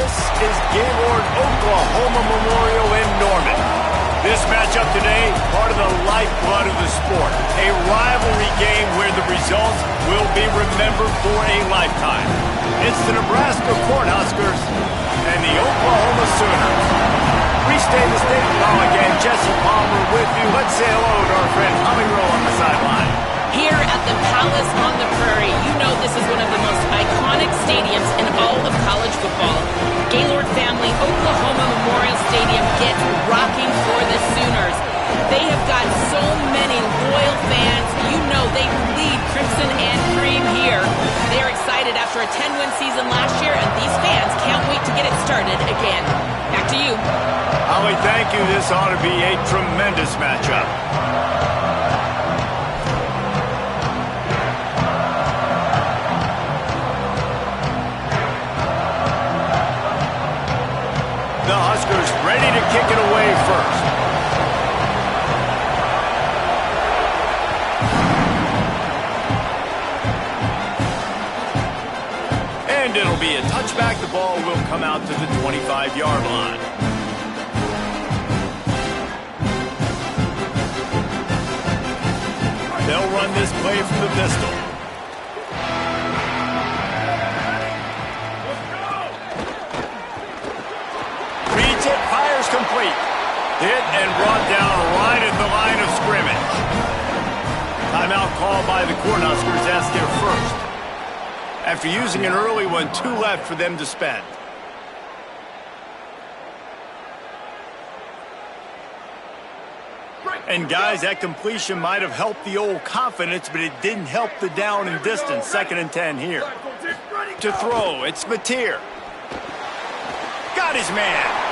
This is Gaylord Oklahoma Memorial in Norman. This matchup today, part of the lifeblood of the sport. A rivalry game where the results will be remembered for a lifetime. It's the Nebraska Cornhuskers and the Oklahoma Sooners. Restate the state of the again. Jesse Palmer with you. Let's say hello to our friend Tommy Rowe on the sideline. Here at the Palace on the Prairie, you know this is one of the most iconic stadiums in all of college football. Gaylord family Oklahoma Memorial Stadium gets rocking for the Sooners. They have got so many loyal fans. You know they bleed crimson and cream here. They are excited after a 10-win season last year, and these fans can't wait to get it started again. Back to you. Holly, thank you. This ought to be a tremendous matchup. The Huskers ready to kick it away first. And it'll be a touchback. The ball will come out to the 25-yard line. They'll run this play from the pistol. Complete. Hit and brought down right at the line of scrimmage. Timeout called by the Cornhuskers. That's their first. After using an early one, 2 left for them to spend. And guys, that completion might have helped the old confidence, but it didn't help the down and distance. 2nd and 10 here. To throw, it's Mateer. Got his man.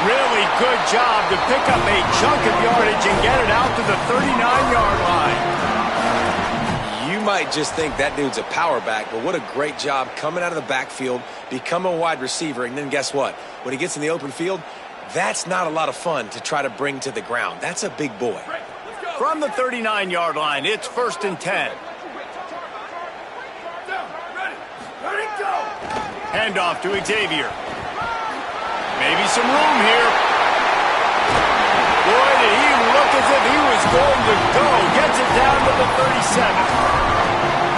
Really good job to pick up a chunk of yardage and get it out to the 39-yard line. You might just think that dude's a power back, but what a great job coming out of the backfield, become a wide receiver, and then guess what? When he gets in the open field, that's not a lot of fun to try to bring to the ground. That's a big boy. From the 39-yard line, it's 1st and 10. Handoff to Xavier. Maybe some room here. Boy, did he look as if he was going to go. Gets it down to the 37.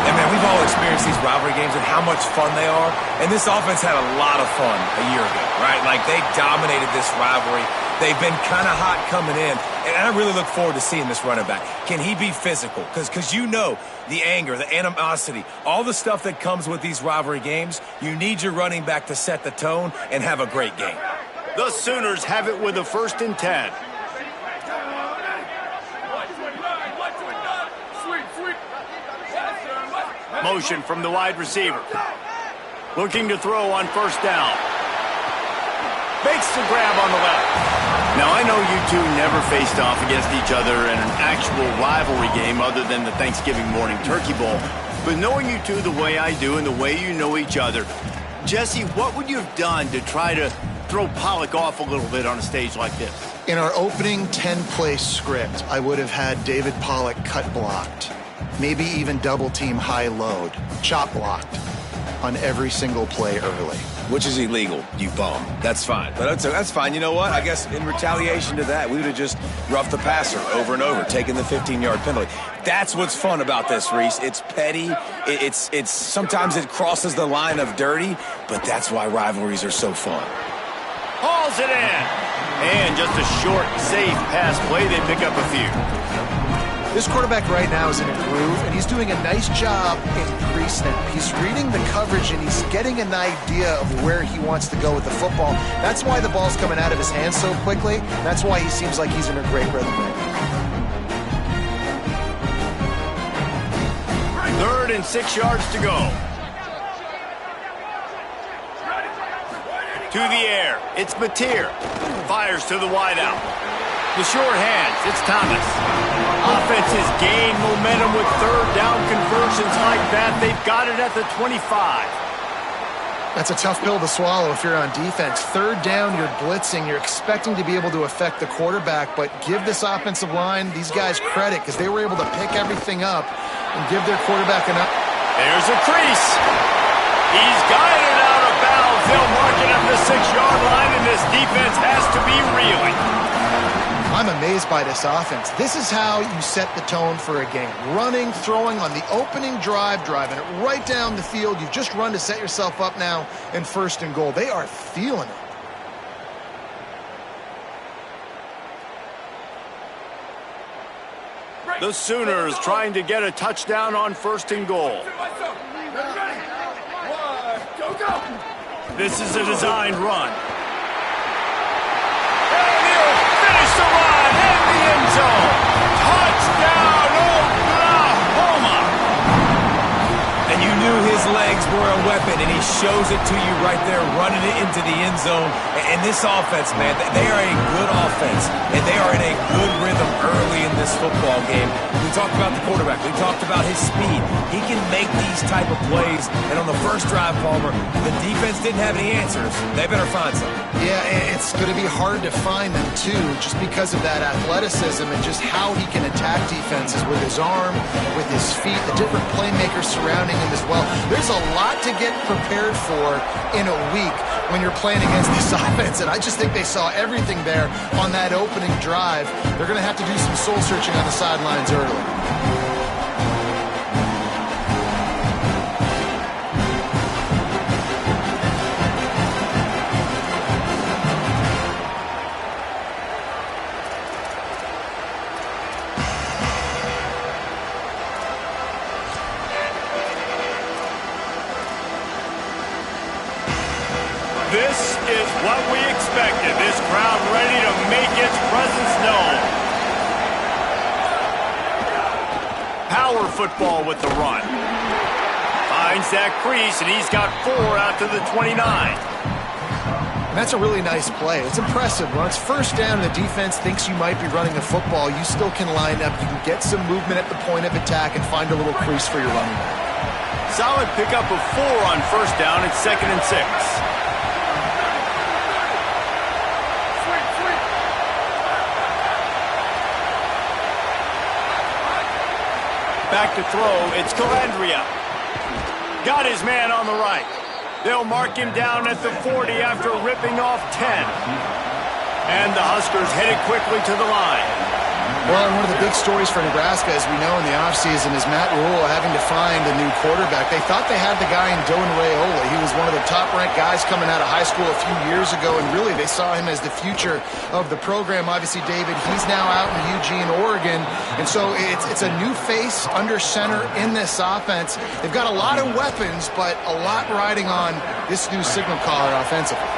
And man, we've all experienced these rivalry games and how much fun they are. And this offense had a lot of fun a year ago, right? Like, they dominated this rivalry. They've been kind of hot coming in. And I really look forward to seeing this running back. Can he be physical? Because you know the anger, the animosity, all the stuff that comes with these rivalry games, you need your running back to set the tone and have a great game. The Sooners have it with a 1st and 10. Motion from the wide receiver. Looking to throw on 1st down. Makes the grab on the left. Now, I know you two never faced off against each other in an actual rivalry game other than the Thanksgiving morning turkey bowl. But knowing you two the way I do and the way you know each other, Jesse, what would you have done to try to throw Pollock off a little bit on a stage like this? In our opening 10-play script, I would have had David Pollock cut blocked. Maybe even double-team high load, chop blocked on every single play early. Which is illegal, you bum. That's fine. But that's fine. You know what? I guess in retaliation to that, we would have just roughed the passer over and over, taking the 15-yard penalty. That's what's fun about this, Reese. It's petty. It's sometimes it crosses the line of dirty, but that's why rivalries are so fun. Hauls it in. And just a short, safe pass play. They pick up a few. This quarterback right now is in a groove, and he's doing a nice job in pre-snap. He's reading the coverage, and he's getting an idea of where he wants to go with the football. That's why the ball's coming out of his hands so quickly. That's why he seems like he's in a great rhythm right now. 3rd and 6 yards to go. To the air. It's Mateer. Fires to the wideout. The short hands. It's Thomas. Offense has gained momentum with 3rd down conversions like that. They've got it at the 25. That's a tough pill to swallow if you're on defense. 3rd down, you're blitzing. You're expecting to be able to affect the quarterback, but give this offensive line, these guys, credit because they were able to pick everything up and give their quarterback enough. There's a crease. He's got it out of bounds They'll mark it at the 6-yard line, and this defense has to be reeling. I'm amazed by this offense. This is how you set the tone for a game. Running, throwing on the opening drive, driving it right down the field. You've just run to set yourself up now in 1st and goal. They are feeling it. The Sooners trying to get a touchdown on 1st and goal. This is a designed run. And he'll finish the run in the end zone. Touchdown, Oklahoma! And you knew his legs were a weapon, and he shows it to you right there, running it into the end zone. And this offense, man, they are a good offense, and they are in a good rhythm early in this football game. We talked about the quarterback. We talked about his speed. He can make these type of plays. And on the first drive, Palmer, the defense didn't have any answers. They better find something. Yeah, it's going to be hard to find them, too, just because of that athleticism and just how he can attack defenses with his arm, with his feet, the different playmakers surrounding him as well. There's a lot to get prepared for in a week when you're playing against this offense, and I just think they saw everything there on that opening drive. They're going to have to do some soul-searching on the sidelines early. This is what we expected. This crowd ready to make its presence known. Power football with the run. Finds that crease, and he's got 4 out to the 29. And that's a really nice play. It's impressive. When it's 1st down and the defense thinks you might be running the football, you still can line up. You can get some movement at the point of attack and find a little crease for your running back. Solid pickup of 4 on 1st down at 2nd and 6. Back to throw, it's Calandria. Got his man on the right. They'll mark him down at the 40 after ripping off 10. And the Huskers headed quickly to the line. Well, and one of the big stories for Nebraska, as we know in the offseason, is Matt Rhule having to find a new quarterback. They thought they had the guy in Dylan Raiola. He was one of the top-ranked guys coming out of high school a few years ago, and really they saw him as the future of the program. Obviously, David, he's now out in Eugene, Oregon, and so it's a new face under center in this offense. They've got a lot of weapons, but a lot riding on this new signal caller offensively.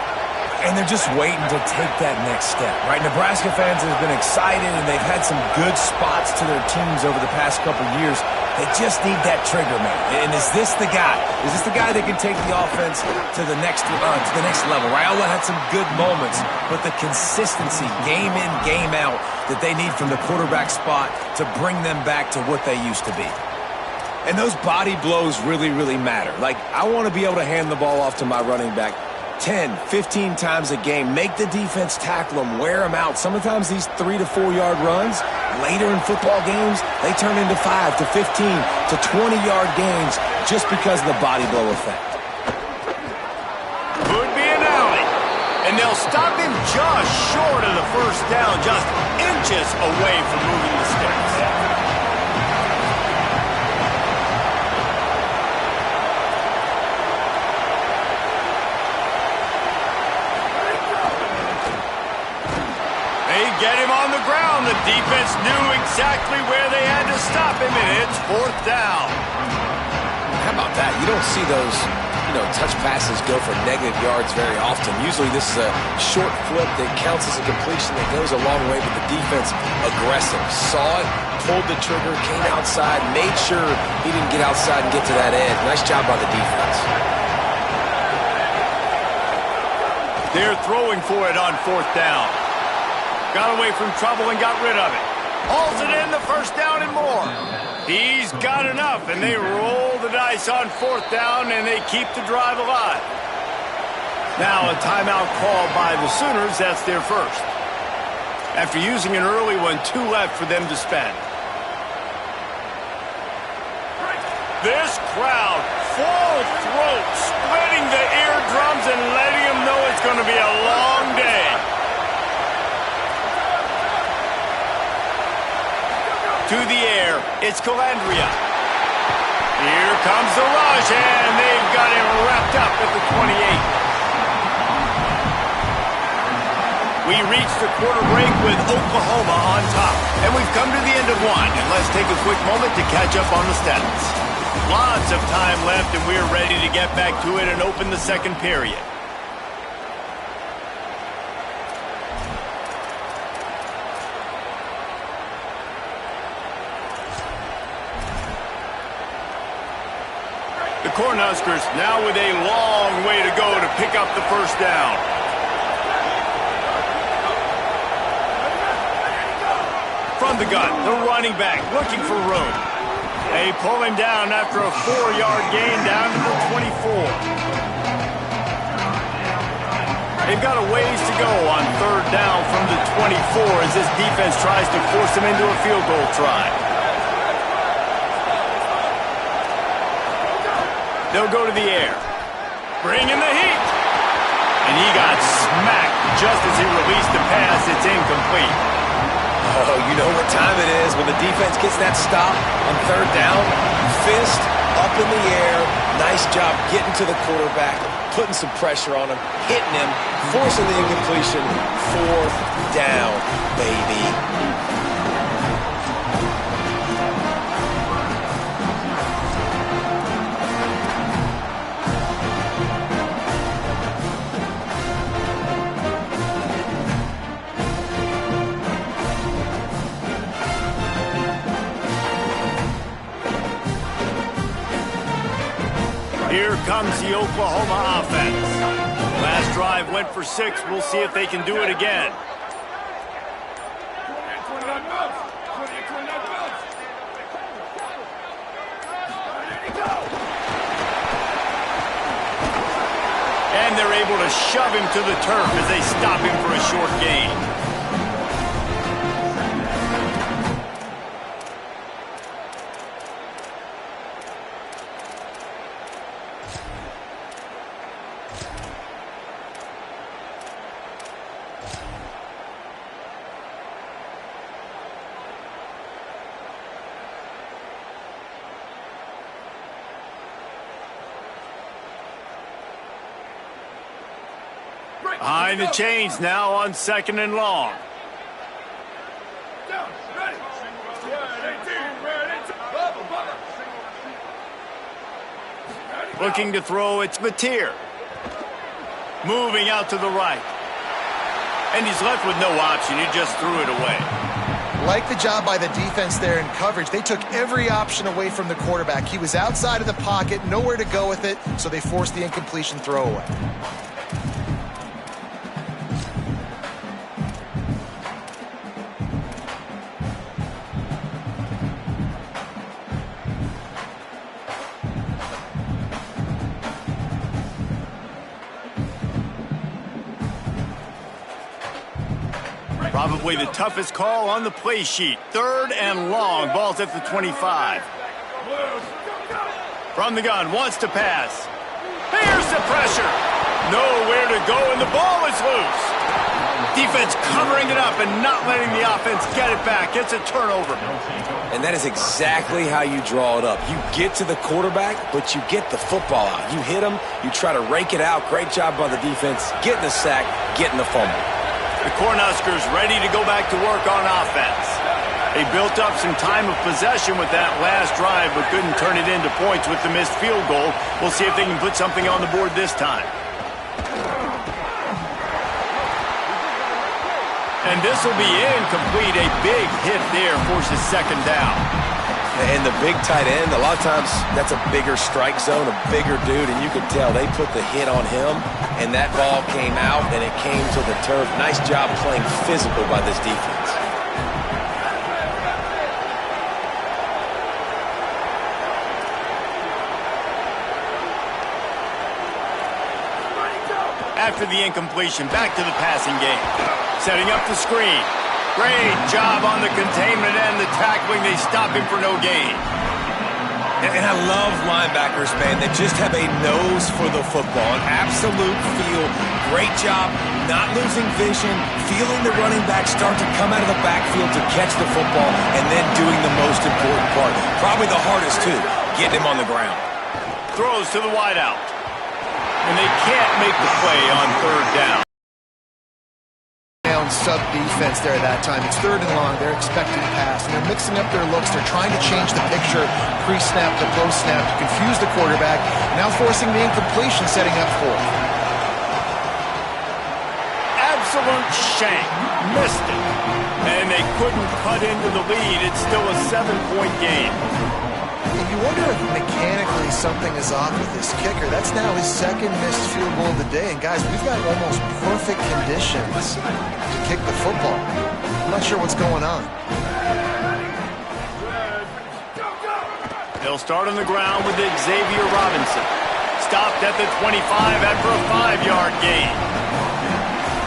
And they're just waiting to take that next step, right? Nebraska fans have been excited, and they've had some good spots to their teams over the past couple years. They just need that trigger man. And is this the guy? Is this the guy that can take the offense to the next level? Raiola had some good moments, but the consistency, game in, game out, that they need from the quarterback spot to bring them back to what they used to be. And those body blows really, really matter. Like, I want to be able to hand the ball off to my running back 10, 15 times a game. Make the defense tackle them, wear them out. Sometimes these 3 to 4 yard runs, later in football games, they turn into 5 to 15 to 20 yard gains just because of the body blow effect. Could be an alley. And they'll stop him just short of the 1st down, just inches away from moving the sticks. Get him on the ground. The defense knew exactly where they had to stop him, and it's 4th down. How about that? You don't see those, touch passes go for negative yards very often. Usually this is a short flip that counts as a completion that goes a long way, but the defense aggressive. Saw it, pulled the trigger, came outside, made sure he didn't get outside and get to that edge. Nice job by the defense. They're throwing for it on 4th down. Got away from trouble and got rid of it. Hauls it in, the 1st down and more. He's got enough, and they roll the dice on 4th down, and they keep the drive alive. Now a timeout called by the Sooners. That's their first. After using an early one, 2 left for them to spend. This crowd full throat, splitting the eardrums and letting him know it's going to be a long day. To the air, it's Calandria. Here comes the rush, and they've got him wrapped up at the 28. We reached the quarter break with Oklahoma on top, and we've come to the end of one. And let's take a quick moment to catch up on the stats. Lots of time left, and we're ready to get back to it and open the second period. The Cornhuskers now with a long way to go to pick up the first down. From the gun, the running back looking for room. They pull him down after a 4-yard gain down to the 24. They've got a ways to go on third down from the 24 as this defense tries to force them into a field goal try. They'll go to the air. Bring in the heat. And he got smacked just as he released the pass. It's incomplete. Oh, you know what time it is when the defense gets that stop on third down. Fist up in the air. Nice job getting to the quarterback, putting some pressure on him, hitting him, forcing the incompletion. Fourth down, baby. Here comes the Oklahoma offense. Last drive went for 6. We'll see if they can do it again. And they're able to shove him to the turf as they stop him for a short gain. Behind the chains now on 2nd and long. Looking to throw, it's Mateer. Moving out to the right. And he's left with no option. He just threw it away. Like the job by the defense there in coverage. They took every option away from the quarterback. He was outside of the pocket, nowhere to go with it, so they forced the incompletion throwaway. Probably the toughest call on the play sheet. 3rd and long. Ball's at the 25. From the gun, wants to pass. Here's the pressure. Nowhere to go, and the ball is loose. Defense covering it up and not letting the offense get it back. It's a turnover. And that is exactly how you draw it up. You get to the quarterback, but you get the football out. You hit him, you try to rake it out. Great job by the defense. Getting the sack, getting the fumble. The Cornhuskers ready to go back to work on offense. They built up some time of possession with that last drive, but couldn't turn it into points with the missed field goal. We'll see if they can put something on the board this time. And this will be incomplete. A big hit there forces 2nd down. And the big tight end, a lot of times that's a bigger strike zone, a bigger dude, and you could tell they put the hit on him, and that ball came out, and it came to the turf. Nice job playing physical by this defense. After the incompletion, back to the passing game. Setting up the screen. Great job on the containment and the tackling. They stop him for no gain. And I love linebackers, man, that just have a nose for the football, an absolute feel. Great job not losing vision, feeling the running back start to come out of the backfield to catch the football, and then doing the most important part. Probably the hardest, too, getting him on the ground. Throws to the wideout. And they can't make the play on third down. Sub defense there that time. It's third and long. They're expecting pass, and they're mixing up their looks. They're trying to change the picture pre-snap to post-snap to confuse the quarterback, now forcing the incompletion, setting up fourth. Absolute shank. Missed it. And they couldn't cut into the lead. It's still a 7-point game. And you wonder if mechanically something is off with this kicker. That's now his second missed field goal of the day. And guys, we've got almost perfect conditions to kick the football. I'm not sure what's going on. They'll start on the ground with Xavier Robinson. Stopped at the 25 after a 5-yard gain.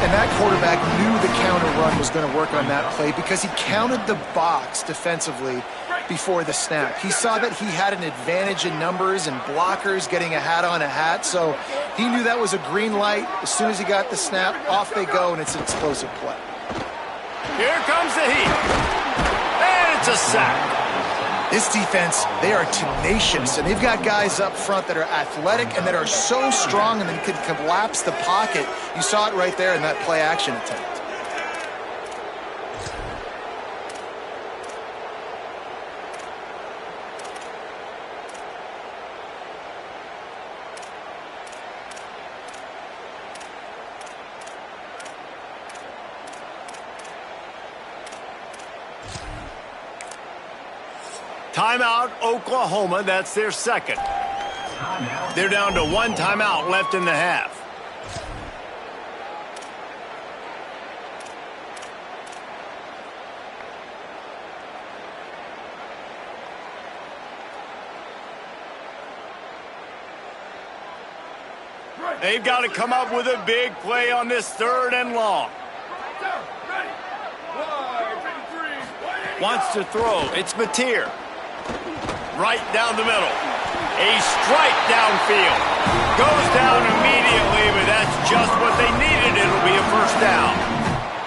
And that quarterback knew the counter run was going to work on that play because he counted the box defensively before the snap. He saw that he had an advantage in numbers and blockers getting a hat on a hat, so he knew that was a green light. As soon as he got the snap, off they go, and it's an explosive play. Here comes the heat. And it's a sack. This defense, they are tenacious, and they've got guys up front that are athletic and that are so strong and then can collapse the pocket. You saw it right there in that play-action attempt. Timeout, Oklahoma. That's their second. They're down to one timeout left in the half. They've got to come up with a big play on this third and long. Wants to throw. It's Mateer. Right down the middle. A strike downfield. Goes down immediately, but that's just what they needed. It'll be a first down.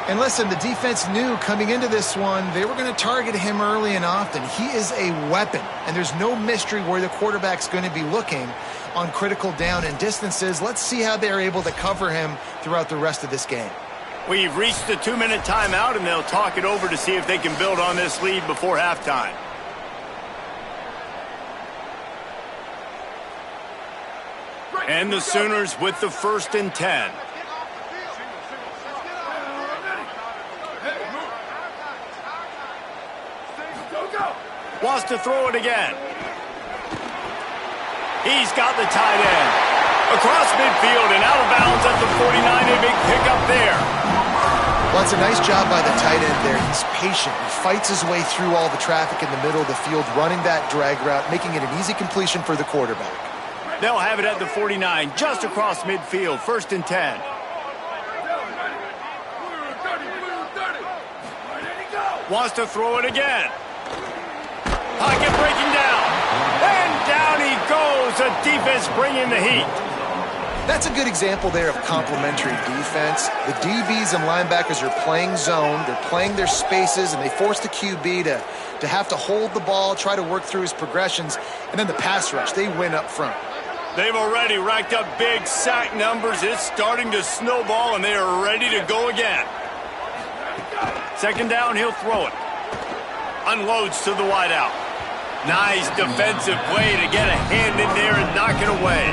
And listen, the defense knew coming into this one, they were going to target him early and often. He is a weapon, and there's no mystery where the quarterback's going to be looking on critical down and distances. Let's see how they're able to cover him throughout the rest of this game. We've reached the 2-minute timeout, and they'll talk it over to see if they can build on this lead before halftime. And the Sooners with the 1st and 10. Wants to throw it again. He's got the tight end. Across midfield and out of bounds at the 49. A big pickup there. Well, it's a nice job by the tight end there. He's patient. He fights his way through all the traffic in the middle of the field, running that drag route, making it an easy completion for the quarterback. They'll have it at the 49, just across midfield, 1st and 10. Wants to throw it again. Pocket breaking down. And down he goes. The defense bringing the heat. That's a good example there of complementary defense. The DBs and linebackers are playing zone. They're playing their spaces, and they force the QB to have to hold the ball, try to work through his progressions. And then the pass rush, they win up front. They've already racked up big sack numbers. It's starting to snowball, and they are ready to go again. 2nd down, he'll throw it. Unloads to the wideout. Nice defensive play to get a hand in there and knock it away.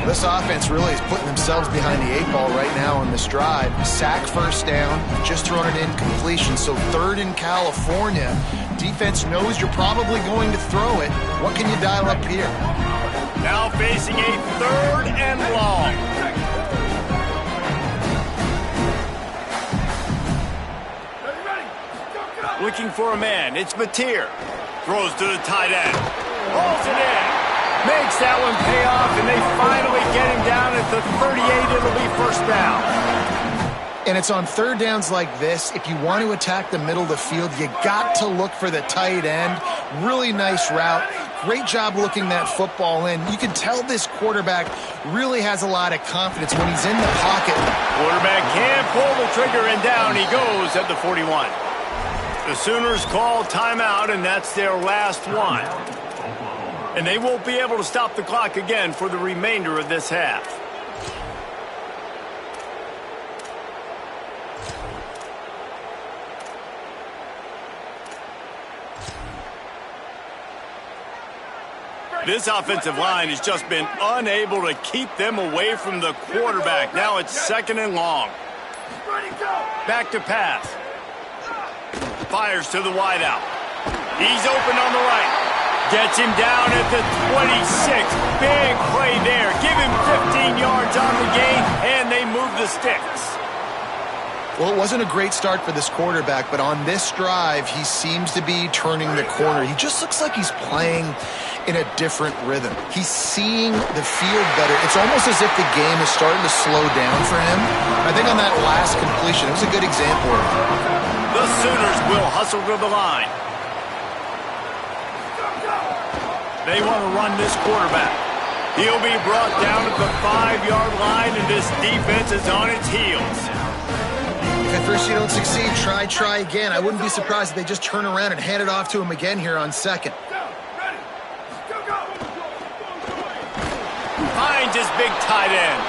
This offense really is putting themselves behind the 8 ball right now on this drive. Sack 1st down, just thrown an incompletion. So 3rd in California. Defense knows you're probably going to throw it. What can you dial up here? Now facing a 3rd and long. Looking for a man. It's Mateer. Throws to the tight end. Pulls it in. Makes that one pay off, and they finally get him down at the 38. It'll be 1st down. And it's on 3rd downs like this. If you want to attack the middle of the field, you got to look for the tight end. Really nice route. great job looking that football in. You can tell this quarterback really has a lot of confidence when he's in the pocket. Quarterback can't pull the trigger, and down he goes at the 41. The Sooners call timeout, and that's their last one. And they won't be able to stop the clock again for the remainder of this half. This offensive line has just been unable to keep them away from the quarterback. Now it's 2nd and long. Back to pass. Fires to the wideout. He's open on the right. Gets him down at the 26. Big play there. Give him 15 yards on the gain, and they move the sticks. Well, it wasn't a great start for this quarterback, but on this drive, he seems to be turning the corner. He just looks like he's playing in a different rhythm. He's seeing the field better. It's almost as if the game is starting to slow down for him. I think on that last completion, it was a good example of it. The Sooners will hustle to the line. They want to run this quarterback. He'll be brought down at the 5-yard line, and this defense is on its heels. At first you don't succeed, try again. I wouldn't be surprised if they just turn around and hand it off to him again here on 2nd. Finds his big tight end.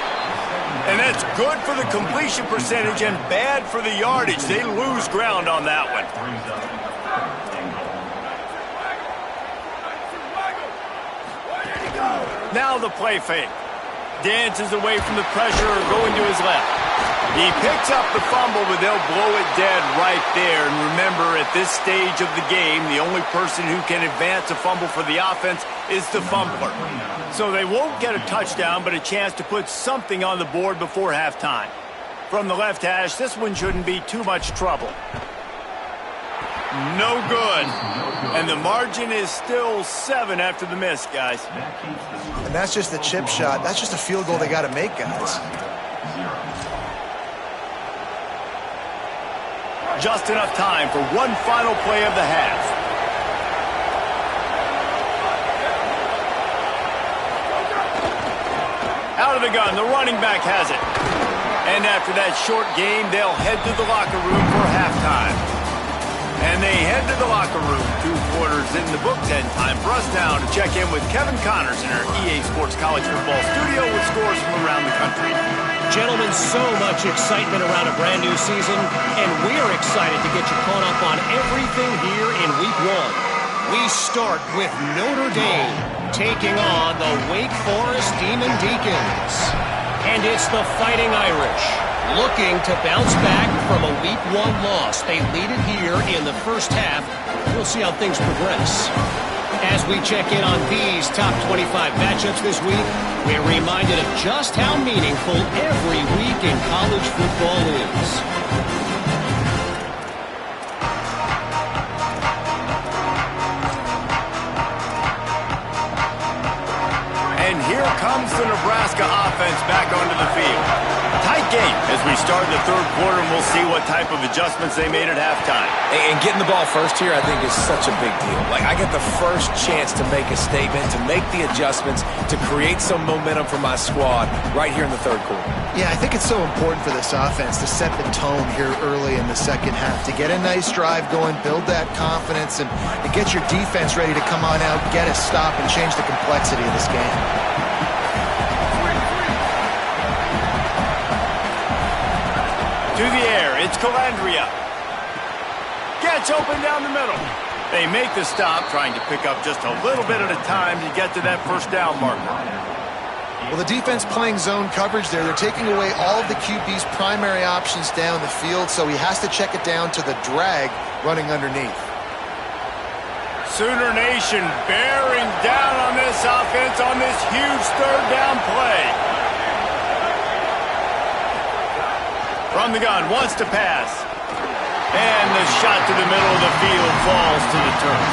And that's good for the completion percentage and bad for the yardage. They lose ground on that one. Now the play fake. Dances away from the pressure, going to his left. He picks up the fumble, but they'll blow it dead right there. And remember, at this stage of the game, the only person who can advance a fumble for the offense is the fumbler. So they won't get a touchdown, but a chance to put something on the board before halftime. From the left hash, this one shouldn't be too much trouble. No good. And the margin is still 7 after the miss, guys. And that's just a chip shot. That's just a field goal they got to make, guys. Just enough time for one final play of the half. Out of the gun, the running back has it. And after that short game, they'll head to the locker room for halftime. And they head to the locker room. 2 quarters in the books, and time for us now to check in with Kevin Connors in our EA Sports College Football studio with scores from around the country. Gentlemen, so much excitement around a brand new season, and we're excited to get you caught up on everything here in Week 1. We start with Notre Dame taking on the Wake Forest Demon Deacons. And it's the Fighting Irish looking to bounce back from a Week 1 loss. They lead it here in the first half. We'll see how things progress. As we check in on these top 25 matchups this week, we're reminded of just how meaningful every week in college football is. And here comes the Nebraska offense back onto the field. Tight game as we start the third quarter, and we'll see what type of adjustments they made at halftime. And getting the ball first here, I think, is such a big deal. Like, I get the first chance to make a statement, to make the adjustments, to create some momentum for my squad right here in the third quarter. Yeah, I think it's so important for this offense to set the tone here early in the second half, to get a nice drive going, build that confidence, and to get your defense ready to come on out, get a stop, and change the complexity of this game. To the air, it's Calandria. Gets open down the middle. They make the stop, trying to pick up just a little bit at a time to get to that first down marker. Well, the defense playing zone coverage there. They're taking away all of the QB's primary options down the field, so he has to check it down to the drag running underneath. Sooner Nation bearing down on this offense on this huge third down play. From the gun, wants to pass. And the shot to the middle of the field falls to the turf.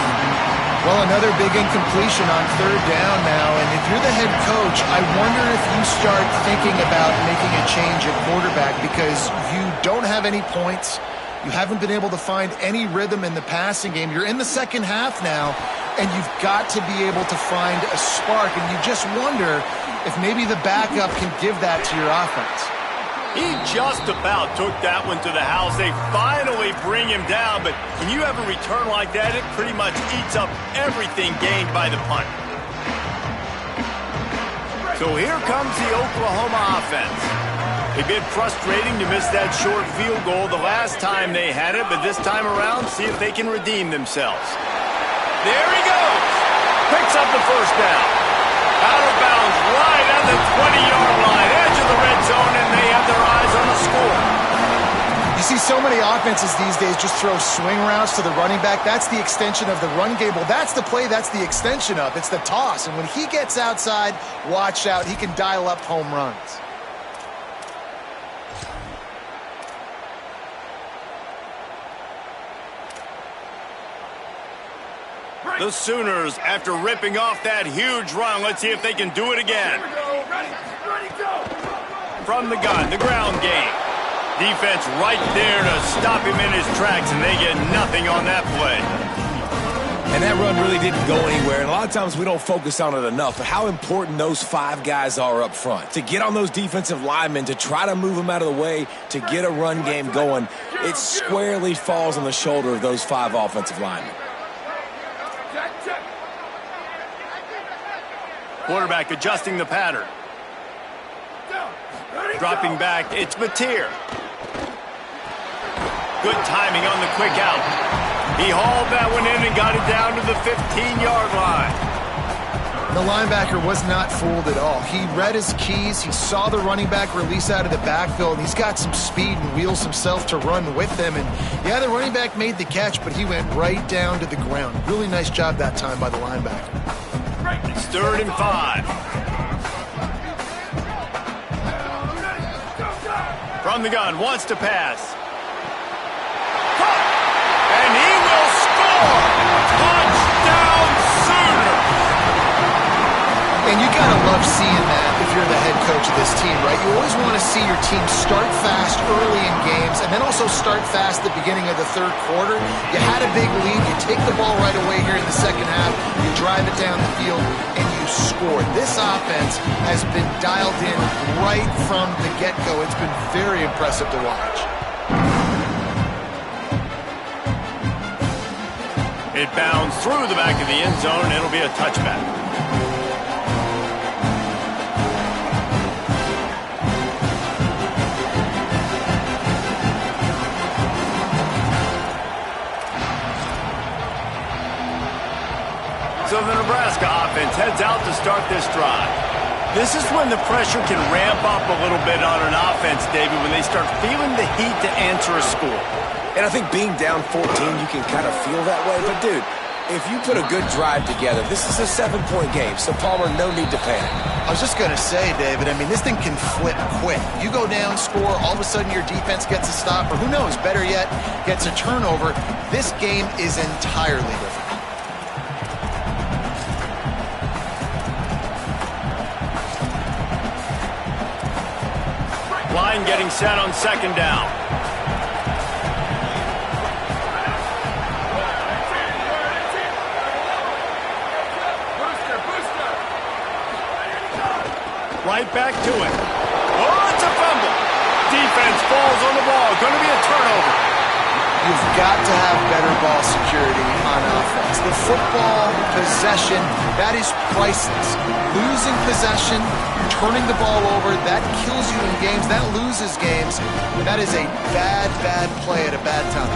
Well, another big incompletion on third down now, and if you're the head coach, I wonder if you start thinking about making a change at quarterback because you don't have any points. You haven't been able to find any rhythm in the passing game. You're in the second half now, and you've got to be able to find a spark, and you just wonder if maybe the backup can give that to your offense. He just about took that one to the house. They finally bring him down, but when you have a return like that, it pretty much eats up everything gained by the punt. So here comes the Oklahoma offense. A bit frustrating to miss that short field goal the last time they had it, but this time around, see if they can redeem themselves. There he goes. Picks up the first down. Out of bounds right at the 20-yard line, edge of the red zone, and they have their eyes on the score. You see so many offenses these days just throw swing routes to the running back. That's the extension of the run game. Well, that's the play that's the extension of. It's the toss. And when he gets outside, watch out. He can dial up home runs. The Sooners, after ripping off that huge run, let's see if they can do it again. From the gun, the ground game. Defense right there to stop him in his tracks, and they get nothing on that play. And that run really didn't go anywhere. And a lot of times we don't focus on it enough, but how important those 5 guys are up front. To get on those defensive linemen, to try to move them out of the way, to get a run game going, it squarely falls on the shoulder of those 5 offensive linemen. Quarterback adjusting the pattern. Dropping back, it's Mateer. Good timing on the quick out. He hauled that one in and got it down to the 15-yard line. The linebacker was not fooled at all. He read his keys. He saw the running back release out of the backfield. He's got some speed and wheels himself to run with them. And yeah, the running back made the catch, but he went right down to the ground. Really nice job that time by the linebacker. It's 3rd and 5. From the gun, wants to pass. Caught! And he will score! Touchdown Sooners! And you gotta love seeing that if you're the head coach of this team, right? You always want to see your team start fast early in games and then also start fast at the beginning of the third quarter. You had a big lead, you take the ball right away here in the second half, you drive it down the field, and you score. This offense has been dialed in right from the get-go. It's been very impressive to watch. It bounds through the back of the end zone, and it'll be a touchback. So the Nebraska offense heads out to start this drive. This is when the pressure can ramp up a little bit on an offense, David, when they start feeling the heat to answer a score. And I think being down 14, you can kind of feel that way. But, dude, if you put a good drive together, this is a 7-point game. So, Palmer, no need to panic. I was just going to say, David, I mean, this thing can flip quick. You go down, score, all of a sudden your defense gets a stop, or who knows, better yet, gets a turnover. This game is entirely different. Line getting set on 2nd down. Right back to it. Oh, it's a fumble. Defense falls on the ball. Going to be a turnover. You've got to have better ball security on offense. The football possession, that is priceless. Losing possession, turning the ball over, that kills you in games. That loses games. That is a bad, bad play at a bad time.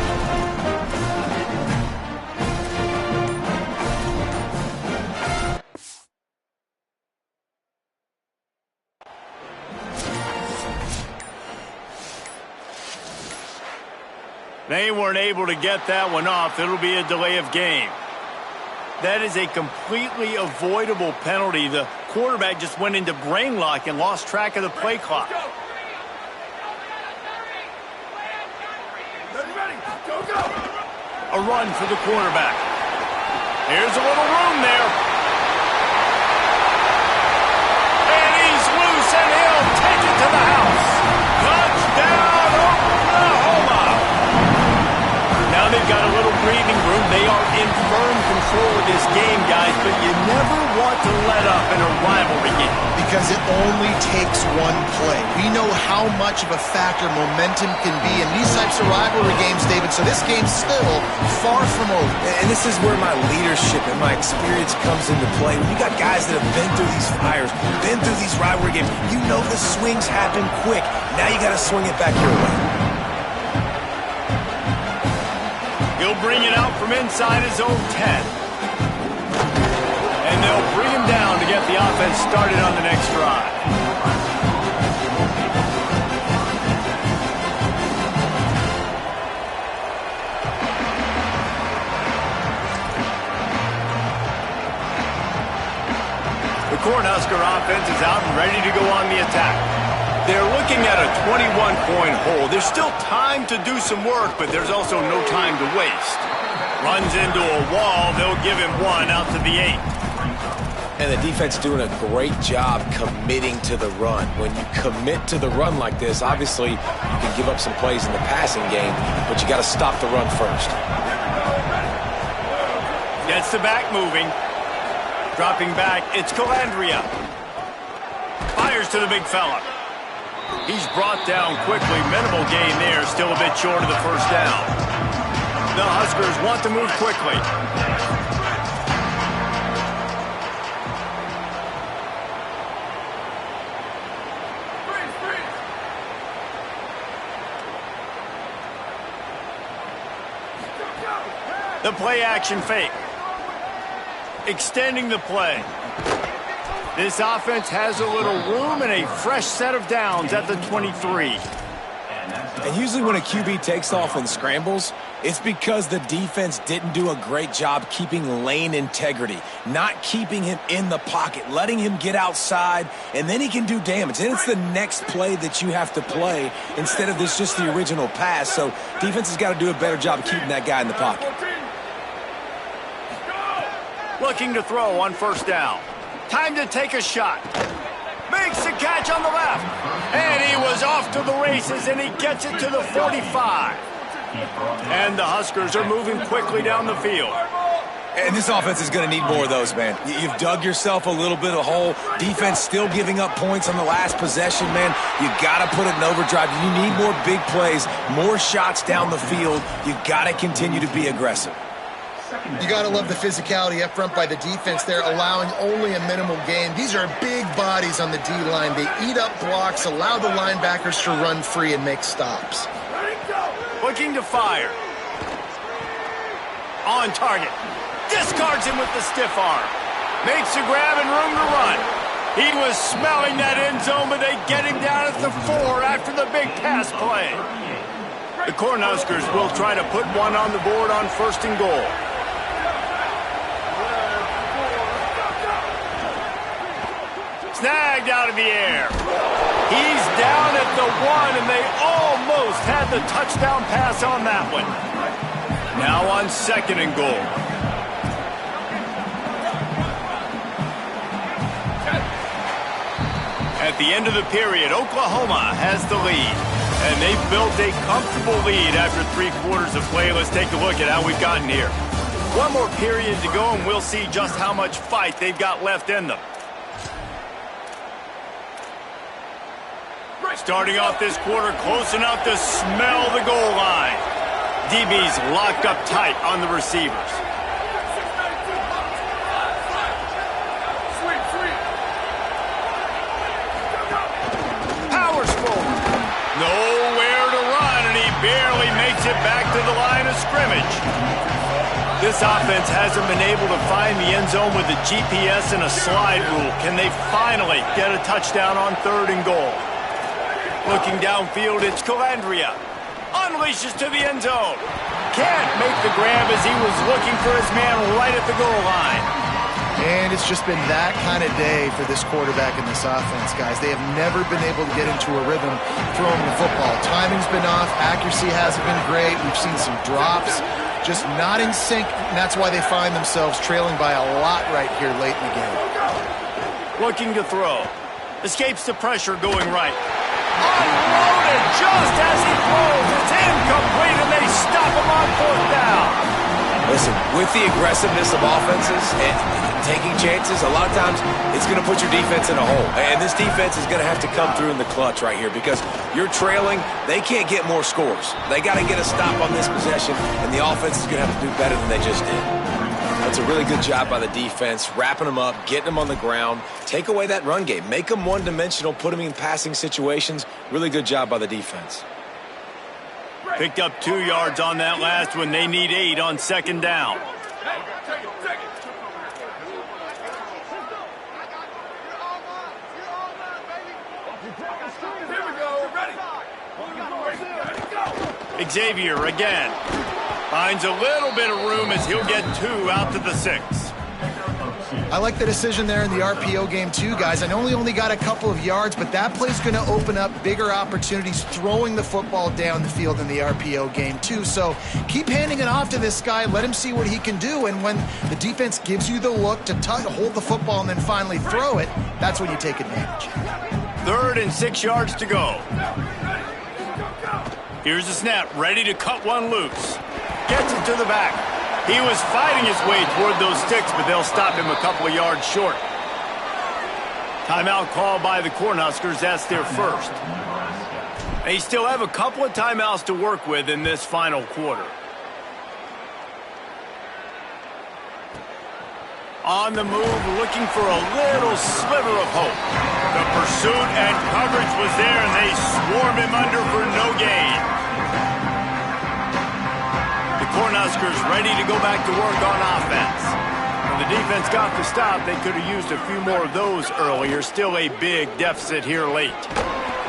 They weren't able to get that one off. It'll be a delay of game. That is a completely avoidable penalty. The quarterback just went into brain lock and lost track of the play clock. A run for the quarterback. Here's a little room there. And he's loose, and he'll take it to the house. Touchdown, Oklahoma! they've got a little breathing room. They are in firm control of this game, guys, but you never want to let up in a rivalry game. Because it only takes one play. We know how much of a factor momentum can be in these types of rivalry games, David, so this game's still far from over. And this is where my leadership and my experience comes into play. When you got guys that have been through these fires, been through these rivalry games, you know the swings happen quick. Now you got to swing it back your way. He'll bring it out from inside his own 10. And they'll bring him down to get the offense started on the next drive. The Cornhusker offense is out and ready to go on the attack. They're looking at a 21-point hole. There's still time to do some work, but there's also no time to waste. Runs into a wall. They'll give him one out to the 8. And the defense doing a great job committing to the run. When you commit to the run like this, obviously you can give up some plays in the passing game, but you got to stop the run first. Gets the back moving. Dropping back, it's Calandria. Fires to the big fella. He's brought down quickly. Minimal gain there, still a bit short of the first down. The Huskers want to move quickly. The play action fake. Extending the play. This offense has a little room and a fresh set of downs at the 23. And usually when a QB takes off and scrambles, it's because the defense didn't do a great job keeping lane integrity, not keeping him in the pocket, letting him get outside, and then he can do damage. Then it's the next play that you have to play instead of this just the original pass. So defense has got to do a better job of keeping that guy in the pocket. Looking to throw on first down. Time to take a shot. Makes the catch on the left. And he was off to the races, and he gets it to the 45. And the Huskers are moving quickly down the field. And this offense is going to need more of those, man. You've dug yourself a little bit of a hole. Defense still giving up points on the last possession, man. You got to put it in overdrive. You need more big plays, more shots down the field. You got to continue to be aggressive. You got to love the physicality up front by the defense there, allowing only a minimal gain. These are big bodies on the D-line. They eat up blocks, allow the linebackers to run free and make stops. Looking to fire. On target. Discards him with the stiff arm. Makes a grab and room to run. He was smelling that end zone, but they get him down at the 4 after the big pass play. The Cornhuskers will try to put one on the board on first and goal. Snagged out of the air. He's down at the 1, and they almost had the touchdown pass on that one. Now on second and goal. At the end of the period, Oklahoma has the lead. And they've built a comfortable lead after 3 quarters of play. Let's take a look at how we've gotten here. One more period to go, and we'll see just how much fight they've got left in them. Starting off this quarter close enough to smell the goal line. DB's locked up tight on the receivers. Powers forward. Nowhere to run, and he barely makes it back to the line of scrimmage. This offense hasn't been able to find the end zone with the GPS and a slide rule. Can they finally get a touchdown on third and goal? Looking downfield, it's Calandria. Unleashes to the end zone. Can't make the grab as he was looking for his man right at the goal line. And it's just been that kind of day for this quarterback and this offense, guys. They have never been able to get into a rhythm throwing the football. Timing's been off. Accuracy hasn't been great. We've seen some drops. Just not in sync, and that's why they find themselves trailing by a lot right here late in the game. Looking to throw. Escapes the pressure going right. Unloaded just as he throws. It's incomplete, and they stop him on fourth down. listen, with the aggressiveness of offenses and taking chances, a lot of times it's going to put your defense in a hole. And this defense is going to have to come through in the clutch right here because you're trailing. They can't get more scores. They got to get a stop on this possession, and the offense is going to have to do better than they just did. That's a really good job by the defense, wrapping them up, getting them on the ground, take away that run game, make them one-dimensional, put them in passing situations. Really good job by the defense. Picked up 2 yards on that last one. They need 8 on second down. Xavier again. Finds a little bit of room as he'll get 2 out to the 6. I like the decision there in the RPO game too, guys. I know he only got a couple of yards, but that play's going to open up bigger opportunities throwing the football down the field in the RPO game too. So keep handing it off to this guy. Let him see what he can do. And when the defense gives you the look to hold the football and then finally throw it, that's when you take advantage. 3rd and 6 yards to go. Here's the snap, ready to cut one loose. Gets it to the back. He was fighting his way toward those sticks, but they'll stop him a couple of yards short. Timeout called by the Cornhuskers. That's their first. They still have a couple of timeouts to work with in this final quarter. On the move, looking for a little sliver of hope. The pursuit and coverage was there, and they swarm him under for no gain. The Cornhuskers ready to go back to work on offense. When the defense got the stop, they could have used a few more of those earlier. Still a big deficit here late.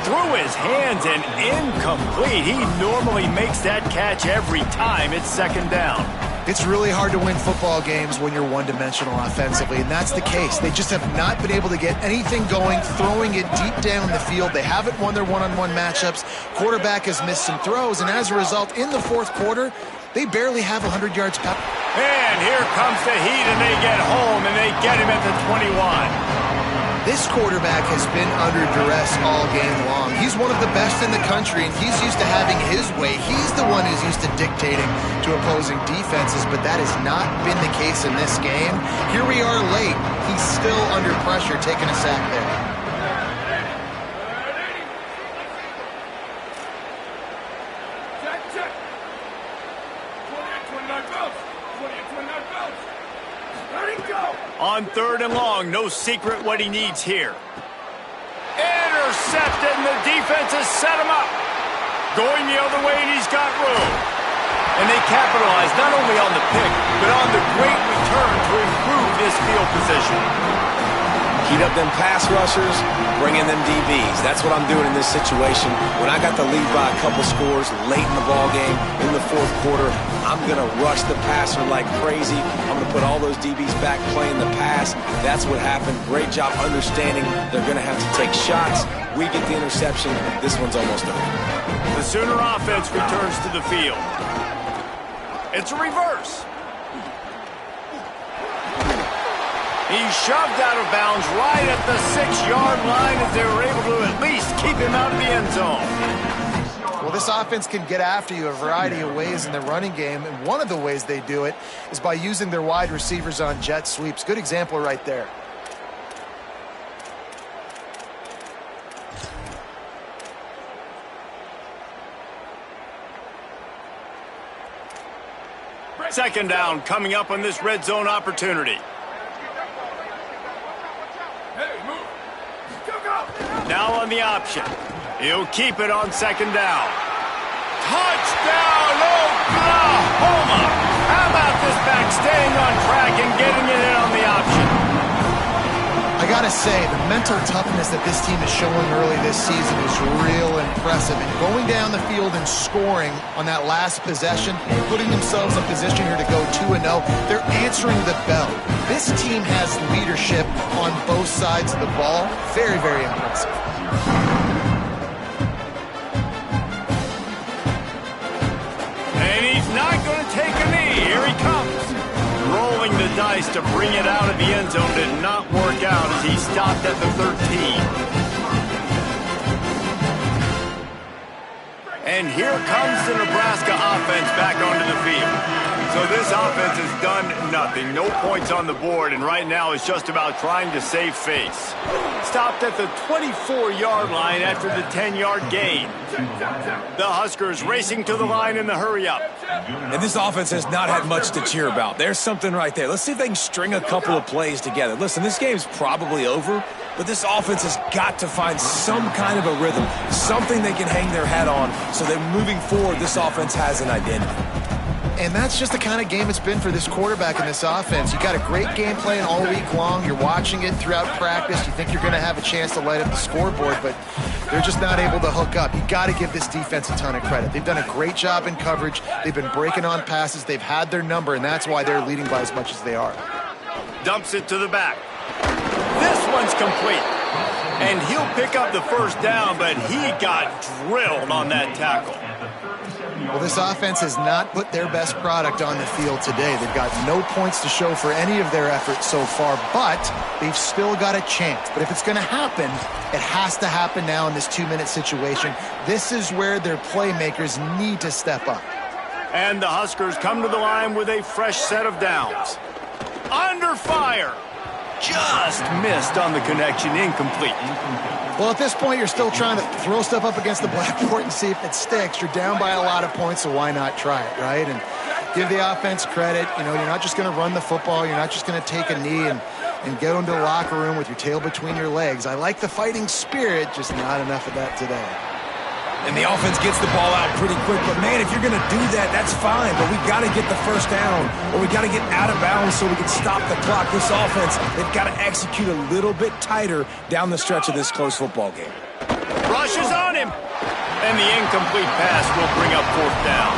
Through his hands and incomplete. He normally makes that catch every time. It's second down. It's really hard to win football games when you're one-dimensional offensively, and that's the case. They just have not been able to get anything going, throwing it deep down the field. They haven't won their one-on-one matchups. Quarterback has missed some throws, and as a result, in the fourth quarter, they barely have 100 yards. And here comes the heat, and they get home, and they get him at the 21. This quarterback has been under duress all game long. He's one of the best in the country, and he's used to having his way. He's the one who's used to dictating to opposing defenses, but that has not been the case in this game. Here we are late. He's still under pressure, taking a sack there. On 3rd and long, no secret what he needs here. Intercepted, and the defense has set him up. Going the other way, and he's got room. And they capitalize not only on the pick, but on the great return to improve this field position. Heat up them pass rushers, bring in them DBs. That's what I'm doing in this situation. When I got the lead by a couple scores late in the ball game, in the fourth quarter, I'm going to rush the passer like crazy. I'm going to put all those DBs back playing the pass. That's what happened. Great job understanding they're going to have to take shots. We get the interception. This one's almost over. The Sooner offense returns to the field. It's a reverse. He's shoved out of bounds right at the 6-yard line as they were able to at least keep him out of the end zone. Well, this offense can get after you a variety of ways in the running game, and one of the ways they do it is by using their wide receivers on jet sweeps. Good example right there. Second down coming up on this red zone opportunity. Now on the option. He'll keep it on second down. Touchdown, Oklahoma! How about this back staying on track and getting it in on the option? I gotta say, the mental toughness that this team is showing early this season is real impressive. And going down the field and scoring on that last possession, putting themselves in position here to go 2-0, they're answering the bell. This team has leadership on both sides of the ball. Very, very impressive. And he's not going to take a knee. Here he comes. Rolling the dice to bring it out of the end zone did not work out as he stopped at the 13. And here comes the Nebraska offense back onto the field. So this offense has done nothing. No points on the board, and right now it's just about trying to save face. Stopped at the 24-yard line after the 10-yard gain. The Huskers racing to the line in the hurry-up. And this offense has not had much to cheer about. There's something right there. Let's see if they can string a couple of plays together. Listen, this game's probably over, but this offense has got to find some kind of a rhythm, something they can hang their hat on so that moving forward, this offense has an identity. And that's just the kind of game it's been for this quarterback in this offense. You got a great game plan all week long. You're watching it throughout practice. You think you're going to have a chance to light up the scoreboard, but they're just not able to hook up. You got to give this defense a ton of credit. They've done a great job in coverage. They've been breaking on passes. They've had their number, and that's why they're leading by as much as they are. Dumps it to the back. This one's complete. And he'll pick up the first down, but he got drilled on that tackle. Well, this offense has not put their best product on the field today. They've got no points to show for any of their efforts so far, but they've still got a chance. But if it's going to happen, it has to happen now in this 2-minute situation. This is where their playmakers need to step up. And the Huskers come to the line with a fresh set of downs. Under fire. Just missed on the connection, incomplete. Well, at this point, you're still trying to throw stuff up against the blackboard and see if it sticks. You're down by a lot of points, so why not try it, right? And give the offense credit. You know, you're not just going to run the football. You're not just going to take a knee and go into the locker room with your tail between your legs. I like the fighting spirit, just not enough of that today. And the offense gets the ball out pretty quick. But, man, if you're going to do that, that's fine. But we've got to get the first down, or we've got to get out of bounds so we can stop the clock. This offense, they've got to execute a little bit tighter down the stretch of this close football game. Rushes on him. And the incomplete pass will bring up fourth down.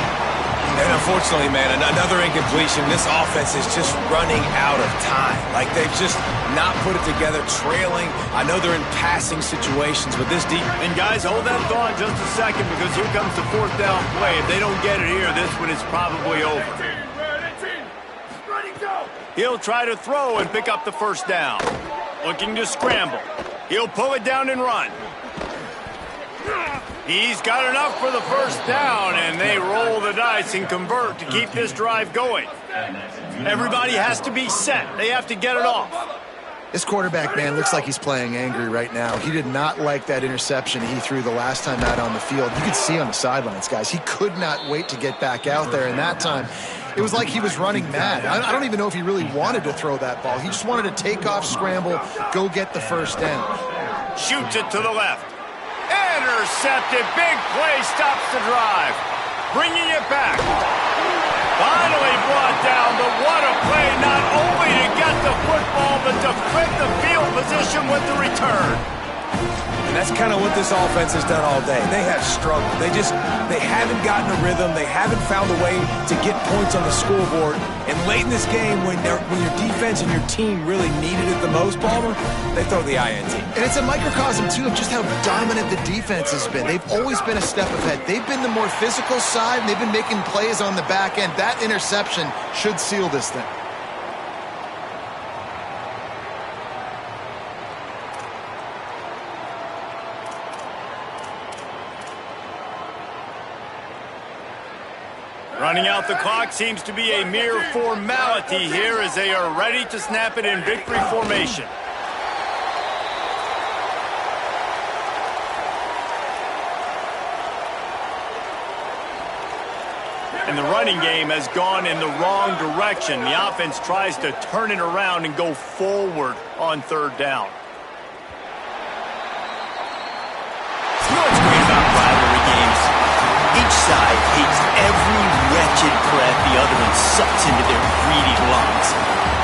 And unfortunately, man, another incompletion. This offense is just running out of time. Like, they've just not put it together, trailing. I know they're in passing situations, but this deep... And, guys, hold that thought just a second, because here comes the fourth down play. If they don't get it here, this one is probably over. He'll try to throw and pick up the first down. Looking to scramble. He'll pull it down and run. He's got enough for the first down, and they roll the dice and convert to keep this drive going. Everybody has to be set. They have to get it off. This quarterback, man, looks like he's playing angry right now. He did not like that interception he threw the last time out on the field. You could see on the sidelines, guys. He could not wait to get back out there, and that time it was like he was running mad. I don't even know if he really wanted to throw that ball. He just wanted to take off, scramble, go get the first down. Shoots it to the left. Intercepted. Big play stops the drive. Bringing it back. Finally brought down, but what a play, not only to get the football, but to flip the field position with the return. And that's kind of what this offense has done all day. They have struggled. They haven't gotten a rhythm. They haven't found a way to get points on the scoreboard. And late in this game, when your defense and your team really needed it the most, Palmer, they throw the INT. And it's a microcosm, too, of just how dominant the defense has been. They've always been a step ahead. They've been the more physical side, and they've been making plays on the back end. That interception should seal this thing. Running out the clock seems to be a mere formality here as they are ready to snap it in victory formation. And the running game has gone in the wrong direction. The offense tries to turn it around and go forward on third down. You know what's great about rivalry games? Each side hates every wretched breath the other one sucks into their greedy lungs.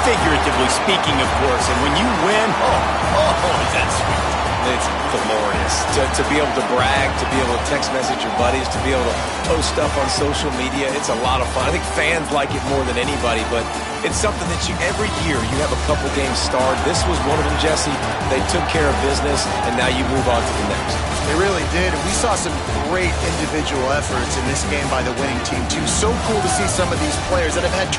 Figuratively speaking, of course, and when you win, is that sweet. It's glorious. To be able to brag, to be able to text message your buddies, to be able to post stuff on social media, it's a lot of fun. I think fans like it more than anybody, but it's something that every year you have a couple games starred. This was one of them, Jesse. They took care of business, and now you move on to the next. They really did, and we saw some great individual efforts in this game by the winning team, too. So cool to see some of these players that have had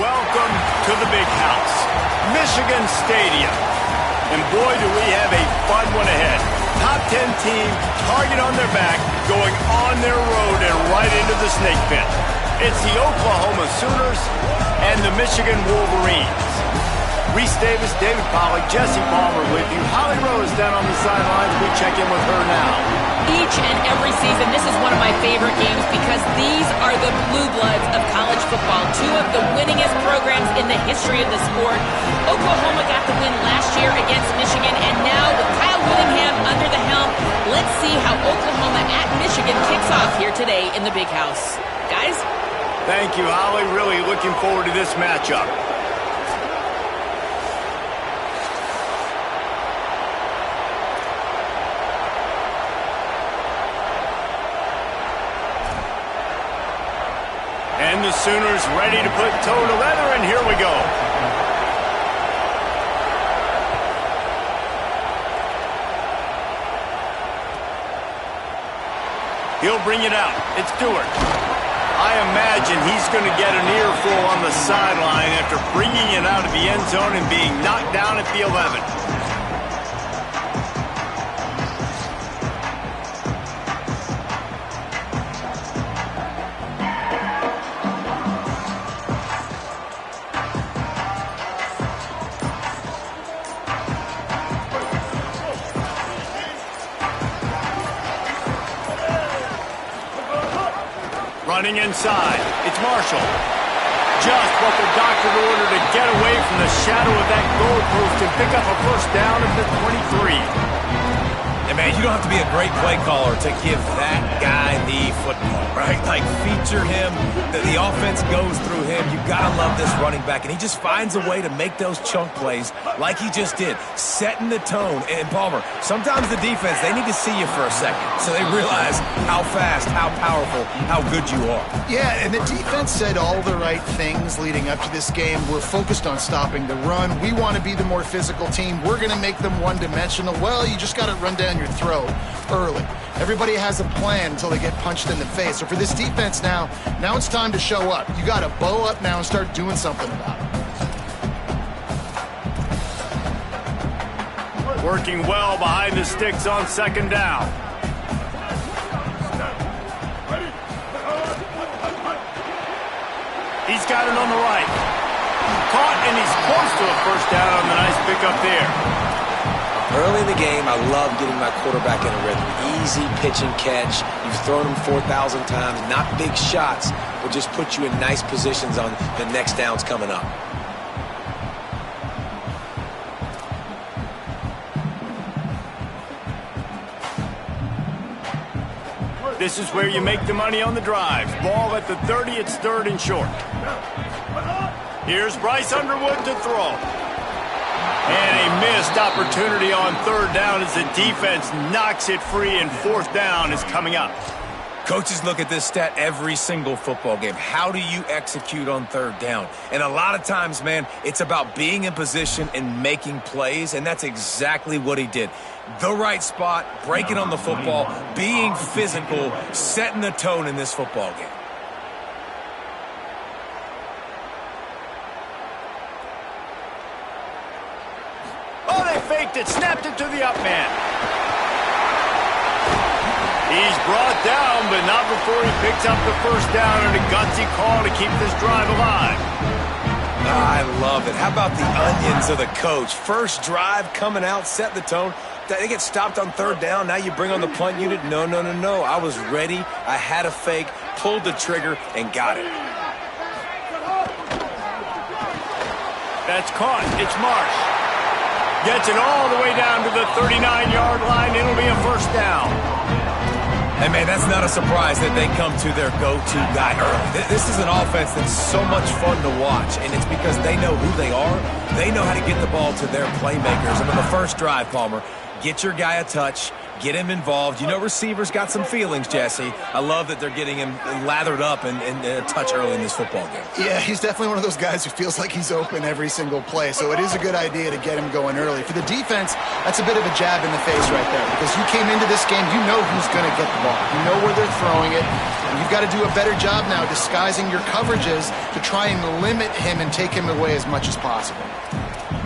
Welcome to the big house, Michigan Stadium. And boy, do we have a fun one ahead. Top 10 team, target on their back, going on their road and right into the snake pit. It's the Oklahoma Sooners and the Michigan Wolverines. Reese Davis, David Pollack, Jesse Palmer with you. Holly Rose down on the sidelines. We check in with her now. Each and every season, this is one of my favorite games because these are the blue bloods of college football. Two of the winningest programs in the history of the sport. Oklahoma got the win last year against Michigan, and now with Kyle Whittingham under the helm, let's see how Oklahoma at Michigan kicks off here today in the big house. Guys? Thank you, Holly. Really looking forward to this matchup. And the Sooners ready to put toe to leather, and here we go. He'll bring it out. It's Stewart. I imagine he's going to get an earful on the sideline after bringing it out of the end zone and being knocked down at the 11. Running inside, it's Marshall. Just what the doctor ordered to get away from the shadow of that goalpost and pick up a first down at the 23. And man, you don't have to be a great play caller to give that guy the football, right? Like, feature him, the offense goes through him. You gotta love this running back, and he just finds a way to make those chunk plays like he just did, setting the tone. And Palmer, sometimes the defense, they need to see you for a second so they realize how fast, how powerful, how good you are. Yeah, and the defense said all the right things leading up to this game. We're focused on stopping the run. We want to be the more physical team. We're going to make them one-dimensional. Well, you just got to run down your throat early. Everybody has a plan until they get punched in the face. So for this defense now it's time to show up. You got to bow up now and start doing something about it. Working well behind the sticks on second down. He's got it on the right. Caught, and he's close to a first down on the nice pickup there. Early in the game, I love getting my quarterback in a rhythm. Easy pitch and catch. You've thrown him 4,000 times. Not big shots, but just put you in nice positions on the next downs coming up. This is where you make the money on the drive. Ball at the 30, it's third and short. Here's Bryce Underwood to throw. And a missed opportunity on third down as the defense knocks it free, and fourth down is coming up. Coaches look at this stat every single football game. How do you execute on third down? And a lot of times, man, it's about being in position and making plays, and that's exactly what he did. The right spot, breaking on the football, being physical, setting the tone in this football game. Oh, they faked it, snapped it to the up man. He's brought down, but not before he picks up the first down, and a gutsy call to keep this drive alive. I love it. How about the onions of the coach? First drive, coming out, set the tone. They get stopped on third down. Now you bring on the punt unit. No. I was ready. I had a fake, pulled the trigger, and got it. That's caught. It's Marsh. Gets it all the way down to the 39-yard line. It'll be a first down. And, man, that's not a surprise that they come to their go-to guy early. This is an offense that's so much fun to watch, and it's because they know who they are. They know how to get the ball to their playmakers. And on the first drive, Palmer, get your guy a touch, Get him involved. You know receivers got some feelings, Jesse. I love that they're getting him lathered up and a touch early in this football game. Yeah, he's definitely one of those guys who feels like he's open every single play, so it is a good idea to get him going early. For the defense, that's a bit of a jab in the face right there, because you came into this game, you know who's going to get the ball. You know where they're throwing it, and you've got to do a better job now disguising your coverages to try and limit him and take him away as much as possible.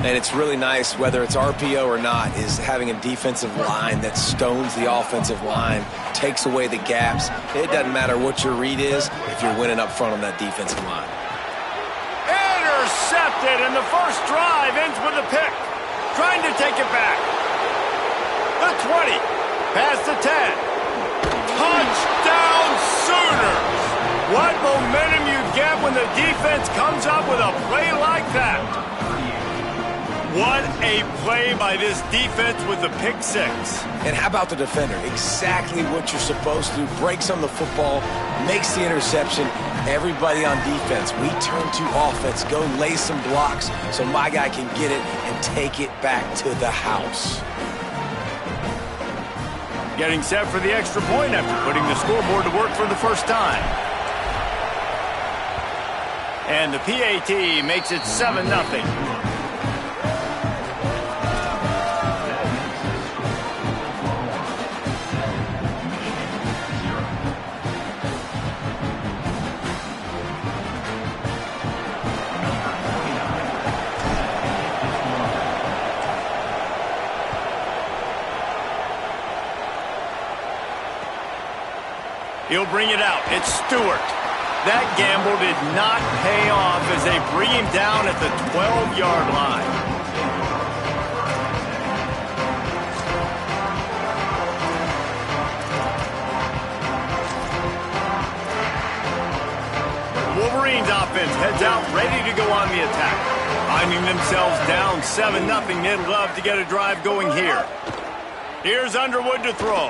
And it's really nice, whether it's RPO or not, is having a defensive line that stones the offensive line, takes away the gaps. It doesn't matter what your read is if you're winning up front on that defensive line. Intercepted, and the first drive ends with a pick. Trying to take it back. The 20, past the 10. Touchdown Sooners! What momentum you get when the defense comes up with a play like that. What a play by this defense with the pick six. And how about the defender? Exactly what you're supposed to do. Breaks on the football, makes the interception. Everybody on defense, we turn to offense. Go lay some blocks so my guy can get it and take it back to the house. Getting set for the extra point after putting the scoreboard to work for the first time. And the PAT makes it 7-0. He'll bring it out. It's Stewart. That gamble did not pay off as they bring him down at the 12-yard line. Wolverines offense heads out ready to go on the attack. Finding themselves down 7-0, they'd love to get a drive going here. Here's Underwood to throw.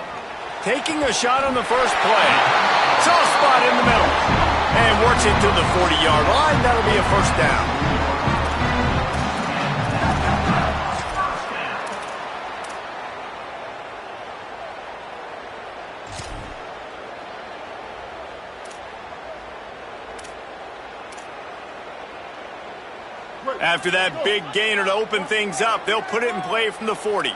Taking a shot on the first play. Soft spot in the middle. And works it to the 40-yard line. That'll be a first down. After that big gainer to open things up, they'll put it in play from the 40.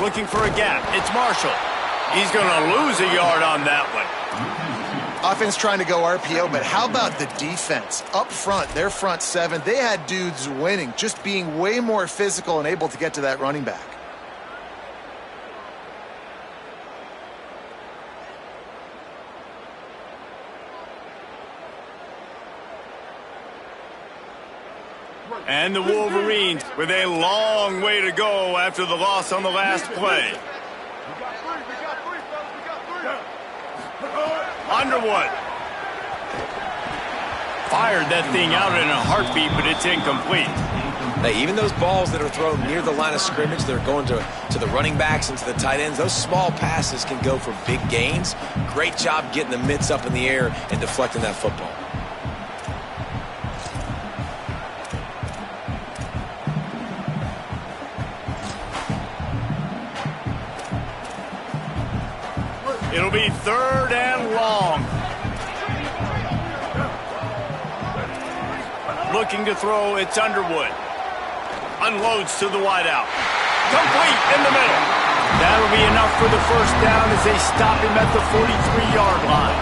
Looking for a gap. It's Marshall. He's going to lose a yard on that one. Offense trying to go RPO, but how about the defense? Up front, their front seven, they had dudes winning, just being way more physical and able to get to that running back. And the Wolverines with a long way to go after the loss on the last play. Underwood. Fired that thing out in a heartbeat, but it's incomplete. Now, even those balls that are thrown near the line of scrimmage, they're going to the running backs and to the tight ends, those small passes can go for big gains. Great job getting the mitts up in the air and deflecting that football. It'll be 3rd and long. Looking to throw, it's Underwood. Unloads to the wideout. Complete in the middle. That'll be enough for the first down as they stop him at the 43-yard line.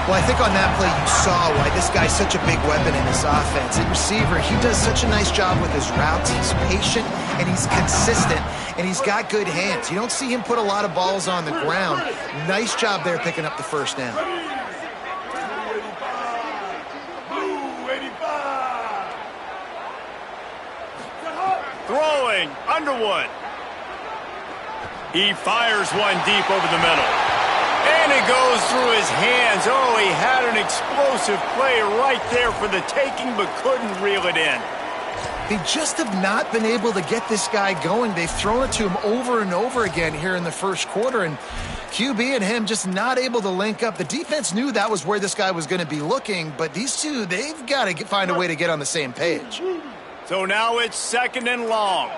Well, I think on that play you saw why this guy's such a big weapon in this offense. At receiver, he does such a nice job with his routes. He's patient and he's consistent, and he's got good hands. You don't see him put a lot of balls on the ground. Nice job there picking up the first down. Throwing, Underwood. He fires one deep over the middle. And it goes through his hands. Oh, he had an explosive play right there for the taking, but couldn't reel it in. They just have not been able to get this guy going. They've thrown it to him over and over again here in the first quarter, and QB and him just not able to link up. The defense knew that was where this guy was going to be looking, but these two, they've got to find a way to get on the same page. So now it's 2nd and long.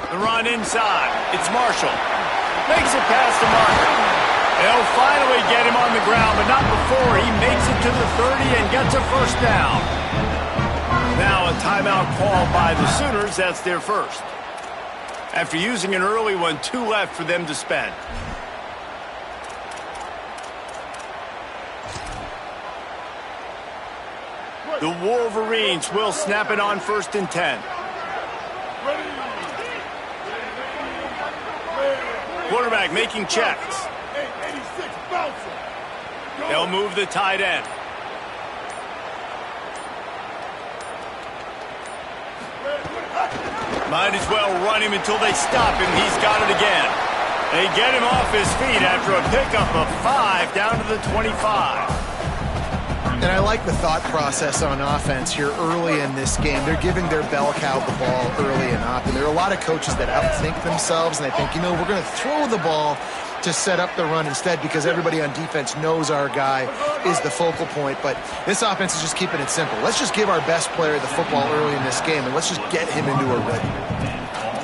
The run inside. It's Marshall. Makes it past the marker. They'll finally get him on the ground, but not before he makes it to the 30 and gets a first down. Now a timeout called by the Sooners. That's their first. After using an early one, 2 left for them to spend. The Wolverines will snap it on 1st and 10. Quarterback making checks. They'll move the tight end. Might as well run him until they stop him. He's got it again. They get him off his feet after a pickup of 5 down to the 25. And I like the thought process on offense here early in this game. They're giving their bell cow the ball early and often. There are a lot of coaches that outthink themselves, and they think, we're going to throw the ball to set up the run instead because everybody on defense knows our guy is the focal point. But this offense is just keeping it simple. Let's just give our best player the football early in this game, and let's just get him into a rhythm.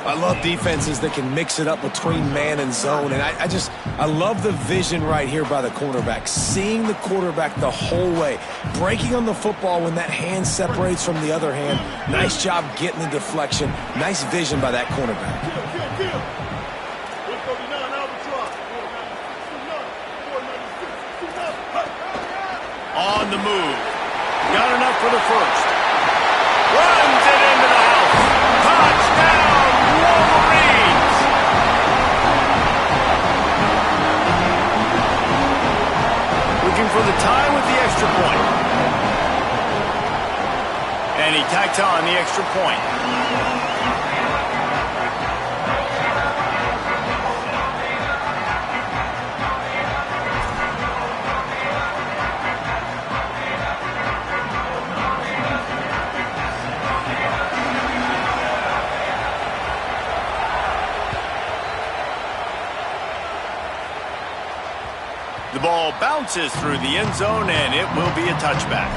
I love defenses that can mix it up between man and zone, and I love the vision right here by the cornerback, seeing the quarterback the whole way, breaking on the football when that hand separates from the other hand. Nice job getting the deflection. Nice vision by that cornerback. On the move. Got enough for the first. Runs it into the house. Touchdown, Wolverines! Looking for the tie with the extra point. And he tacks on the extra point. The ball bounces through the end zone, and it will be a touchback.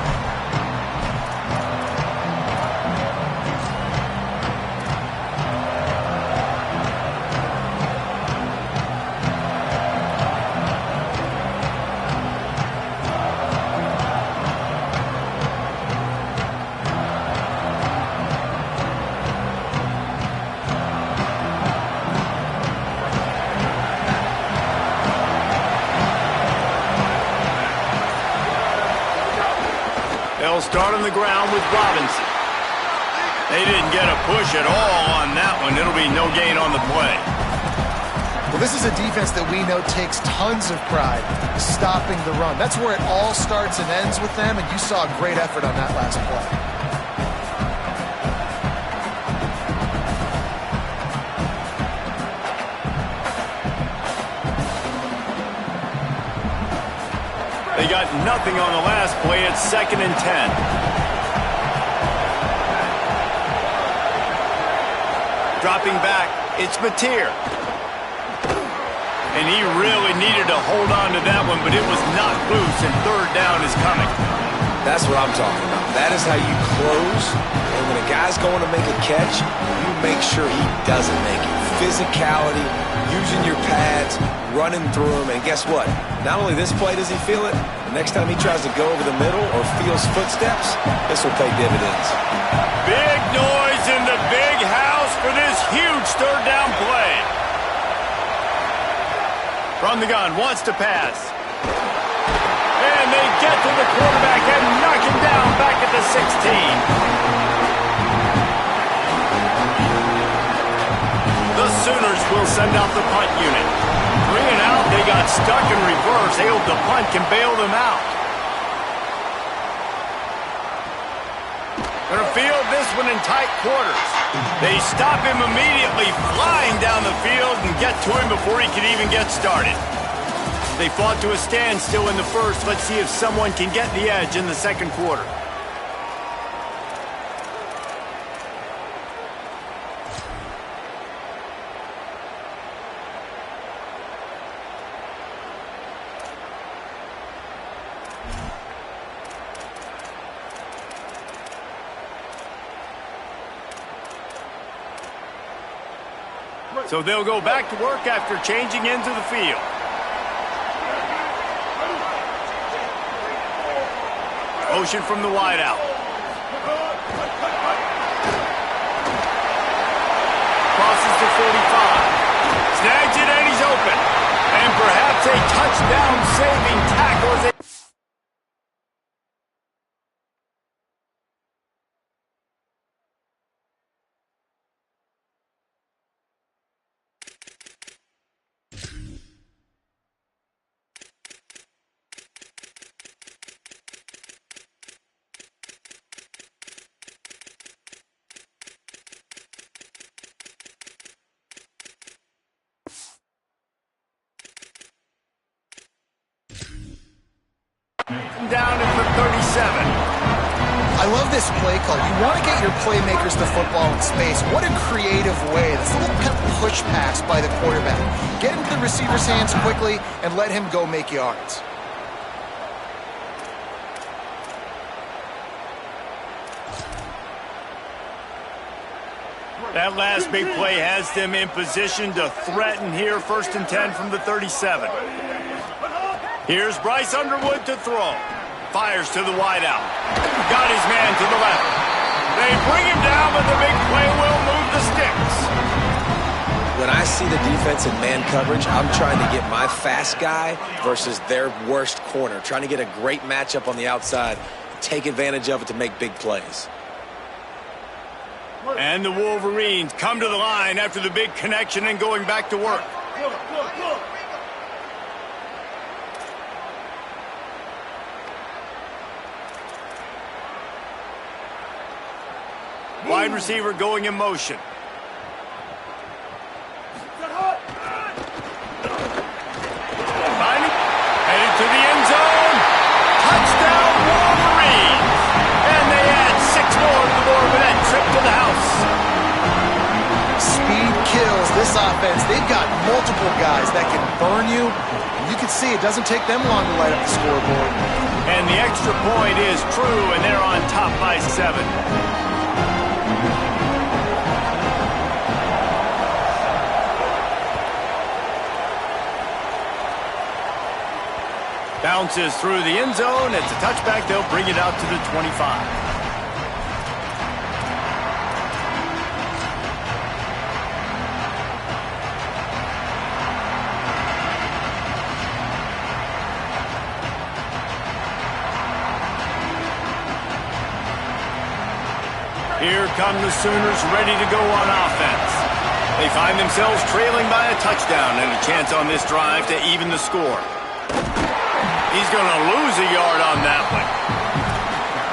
They'll start on the ground with Robinson. They didn't get a push at all on that one. It'll be no gain on the play. Well, this is a defense that we know takes tons of pride stopping the run. That's where it all starts and ends with them, and you saw a great effort on that last play. They got nothing on the last play. It's 2nd and 10. Dropping back, it's Mateer. And he really needed to hold on to that one, but it was knocked loose, and 3rd down is coming. That's what I'm talking about. That is how you close. And when a guy's going to make a catch, you make sure he doesn't make it. Physicality, using your pads, running through them. And guess what? Not only this play does he feel it, the next time he tries to go over the middle or feels footsteps, this will pay dividends. Big noise in the big house for this huge 3rd down play. From the gun, wants to pass. And they get to the quarterback and knock him down back at the 16. The Sooners will send out the punt unit. 3 and out, they got stuck in reverse. They hope the punt can bail them out. Going to field this one in tight quarters. They stop him immediately, flying down the field and get to him before he can even get started. They fought to a standstill in the first. Let's see if someone can get the edge in the 2nd quarter. So they'll go back to work after changing into the field. Motion from the wideout. Crosses to 45. Snags it and he's open. And perhaps a touchdown-saving tackle as it... Down at the 37. I love this play call. You want to get your playmakers the football in space. What a creative way. This little kind of push pass by the quarterback. Get into the receiver's hands quickly and let him go make yards. That last big play has them in position to threaten here. 1st and 10 from the 37. Here's Bryce Underwood to throw. Fires to the wideout. Got his man to the left. They bring him down, but the big play will move the sticks. When I see the defense in man coverage, I'm trying to get my fast guy versus their worst corner. Trying to get a great matchup on the outside. Take advantage of it to make big plays. And the Wolverines come to the line after the big connection and going back to work. Wide receiver going in motion. Finding, headed to the end zone. Touchdown Wolverines. And they add 6 more to the board with that trip to the house. Speed kills this offense. They've got multiple guys that can burn you. You can see it doesn't take them long to light up the scoreboard. And the extra point is true, and they're on top by 7. Bounces through the end zone. It's a touchback. They'll bring it out to the 25. Here come the Sooners ready to go on offense. They find themselves trailing by a touchdown and a chance on this drive to even the score. He's going to lose a yard on that one.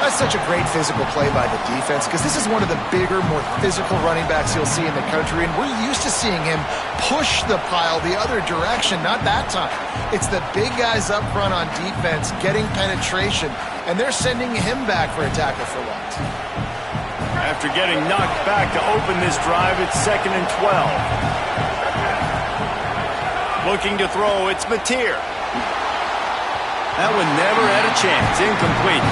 That's such a great physical play by the defense because this is one of the bigger, more physical running backs you'll see in the country, and we're used to seeing him push the pile the other direction. Not that time. It's the big guys up front on defense getting penetration, and they're sending him back for a tackle for loss. After getting knocked back to open this drive, it's 2nd and 12. Looking to throw, it's Mateer. That one never had a chance. Incomplete.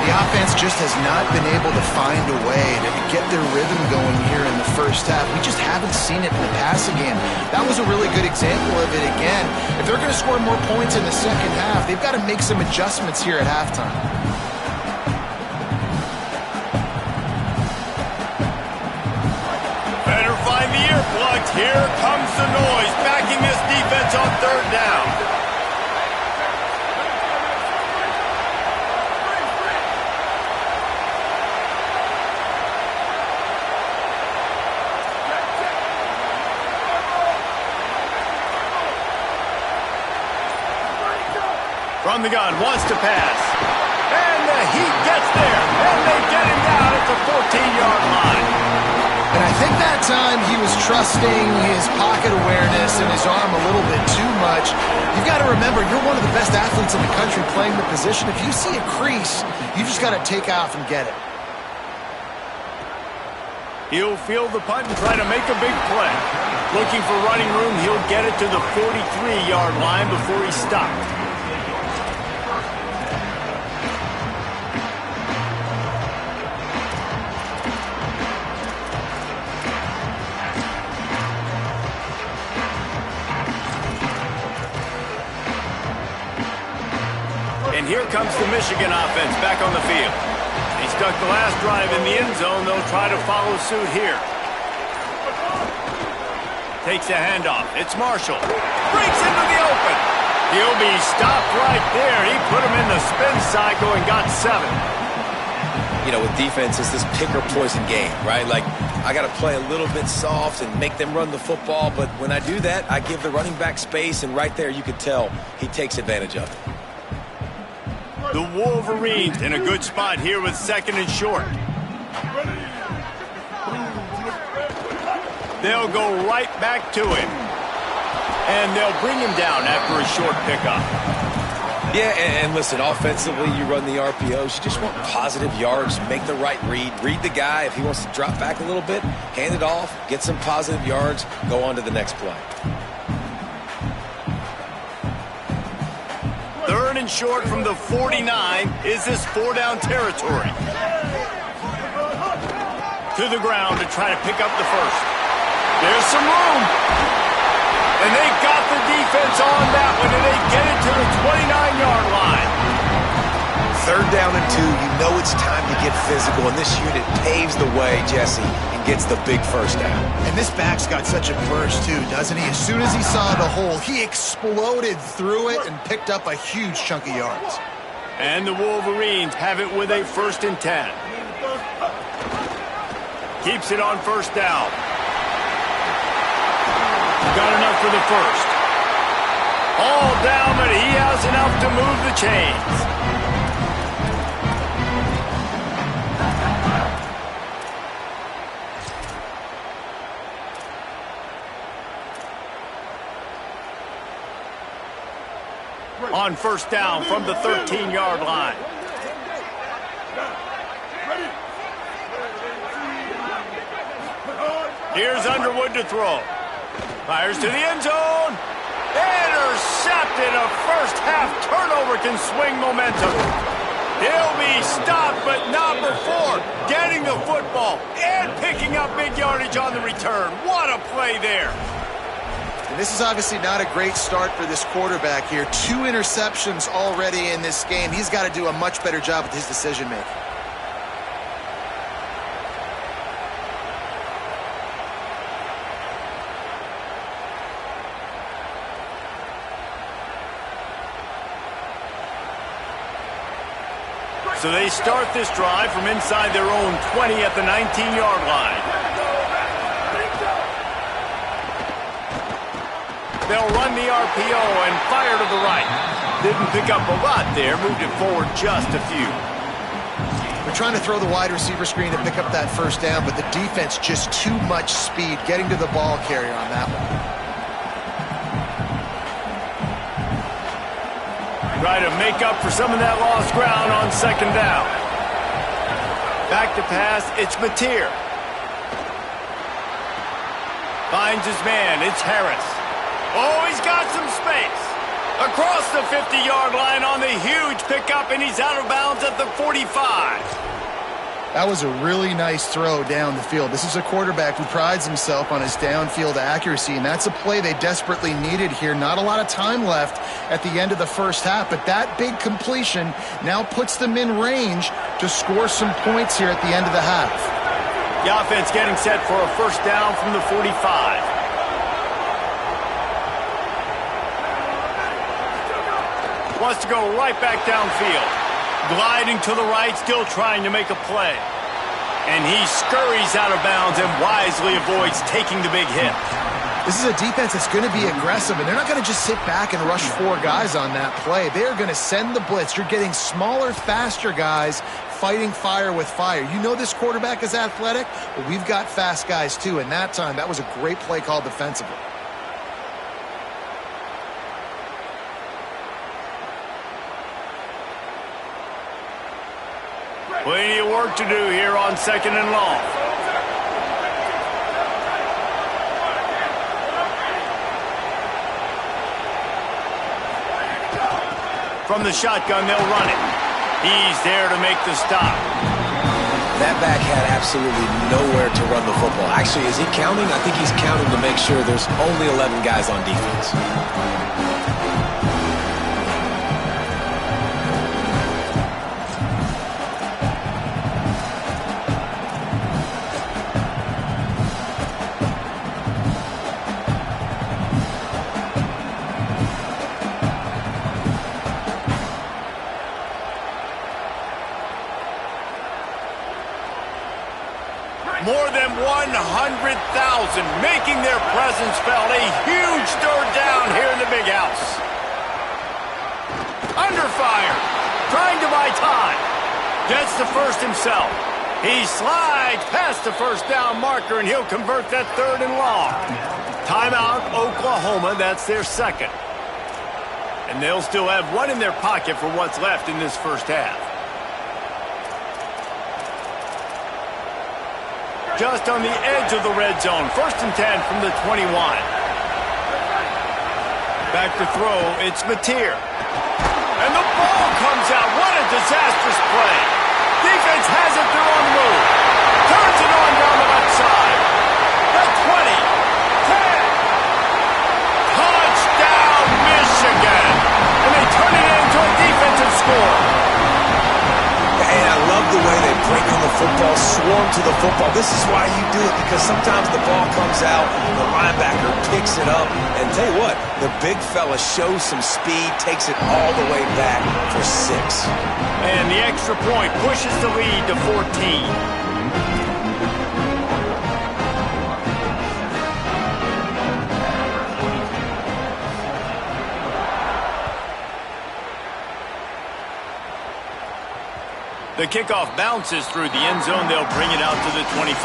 The offense just has not been able to find a way to get their rhythm going here in the first half. We just haven't seen it in the passing game. That was a really good example of it again. If they're going to score more points in the second half, they've got to make some adjustments here at halftime. Better find the earplugs. Here comes the noise, backing this defense on 3rd down. From the gun, wants to pass. And the heat gets there. And they get him down at the 14-yard line. And I think that time he was trusting his pocket awareness and his arm a little bit too much. You've got to remember, you're one of the best athletes in the country playing the position. If you see a crease, you just got to take off and get it. He'll field the punt and try to make a big play. Looking for running room, he'll get it to the 43-yard line before he stopped. And here comes the Michigan offense back on the field. They stuck the last drive in the end zone. They'll try to follow suit here. Takes a handoff. It's Marshall. Breaks into the open. He'll be stopped right there. He put him in the spin cycle and got 7. You know, with defense, it's this pick or poison game, right? Like, I got to play a little bit soft and make them run the football, but when I do that, I give the running back space, and right there you could tell he takes advantage of it. The Wolverines in a good spot here with 2nd and short. They'll go right back to him. And they'll bring him down after a short pickup. Yeah, and listen, offensively, you run the RPOs. You just want positive yards, make the right read the guy. If he wants to drop back a little bit, hand it off, get some positive yards, go on to the next play. 3rd and short from the 49. Is this 4-down territory? To the ground to try to pick up the first. There's some room. And they got the defense on that one, and they get it to the 29-yard line. 3rd down and 2. You know it's time to get physical, and this unit paves the way, Jesse, and gets the big first down. And this back's got such a burst, too, doesn't he? As soon as he saw the hole, he exploded through it and picked up a huge chunk of yards. And the Wolverines have it with a 1st and 10. Keeps it on 1st down. Got enough for the first. All down, but he has enough to move the chains. On 1st down from the 13-yard line. Here's Underwood to throw. Fires to the end zone. Intercepted. A first-half turnover can swing momentum. He'll be stopped, but not before getting the football and picking up big yardage on the return. What a play there. And this is obviously not a great start for this quarterback here. 2 interceptions already in this game. He's got to do a much better job with his decision-making. So they start this drive from inside their own 20 at the 19-yard line. They'll run the RPO and fire to the right. Didn't pick up a lot there, moved it forward just a few. We're trying to throw the wide receiver screen to pick up that 1st down, but the defense just too much speed getting to the ball carrier on that one. Try to make up for some of that lost ground on 2nd down. Back to pass, it's Mateer. Finds his man, it's Harris. Oh, he's got some space. Across the 50-yard line on the huge pickup, and he's out of bounds at the 45. That was a really nice throw down the field. This is a quarterback who prides himself on his downfield accuracy, and that's a play they desperately needed here. Not a lot of time left at the end of the first half, but that big completion now puts them in range to score some points here at the end of the half. The offense getting set for a 1st down from the 45. Wants to go right back downfield. Gliding to the right, still trying to make a play. And he scurries out of bounds and wisely avoids taking the big hit. This is a defense that's going to be aggressive, and they're not going to just sit back and rush 4 guys on that play. They're going to send the blitz. You're getting smaller, faster guys fighting fire with fire. You know this quarterback is athletic, but we've got fast guys too, and that time, that was a great play called defensively. Plenty of work to do here on 2nd and long. From the shotgun, they'll run it. He's there to make the stop. That back had absolutely nowhere to run the football. Actually, is he counting? I think he's counting to make sure there's only 11 guys on defense. making their presence felt. A huge third down here in the big house. Under fire, trying to buy time. Gets the first himself. He slides past the first down marker, and he'll convert that 3rd and long. Timeout, Oklahoma. That's their second. And they'll still have one in their pocket for what's left in this first half. Just on the edge of the red zone. 1st and 10 from the 21. Back to throw, it's Mateer. And the ball comes out. What a disastrous play. Defense has it, they're on the move. Turns it on down the left side. The 20. 10. Touchdown, Michigan. And they turn it into a defensive score. And I love the way they break on the football, swarm to the football. This is why you do it, because sometimes the ball comes out, the linebacker picks it up, and tell you what, the big fella shows some speed, takes it all the way back for 6. And the extra point pushes the lead to 14. The kickoff bounces through the end zone. They'll bring it out to the 25.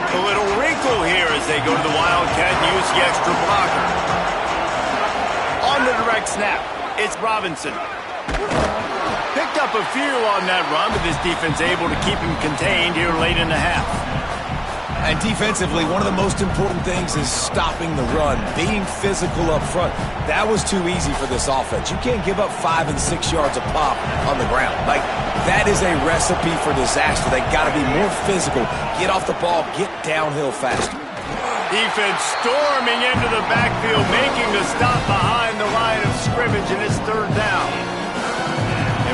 A little wrinkle here as they go to the Wildcat and use the extra blocker. On the direct snap, it's Robinson. Picked up a few on that run, but this defense able to keep him contained here late in the half. And defensively, one of the most important things is stopping the run, being physical up front. That was too easy for this offense. You can't give up 5 and 6 yards a pop on the ground. Like, that is a recipe for disaster. They got to be more physical, get off the ball, get downhill faster. Defense storming into the backfield, making the stop behind the line of scrimmage, and it's 3rd down.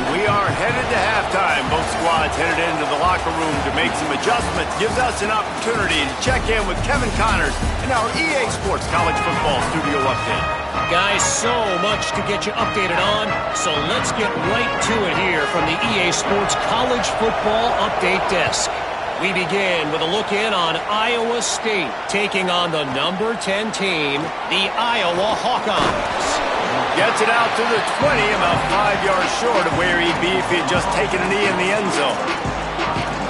We are headed to halftime. Both squads headed into the locker room to make some adjustments. Gives us an opportunity to check in with Kevin Connors in our EA Sports College Football Studio Update. Guys, so much to get you updated on, so let's get right to it here from the EA Sports College Football Update Desk. We begin with a look in on Iowa State taking on the number 10 team, the Iowa Hawkeyes. Gets it out to the 20, about 5 yards short of where he'd be if he had just taken a knee in the end zone.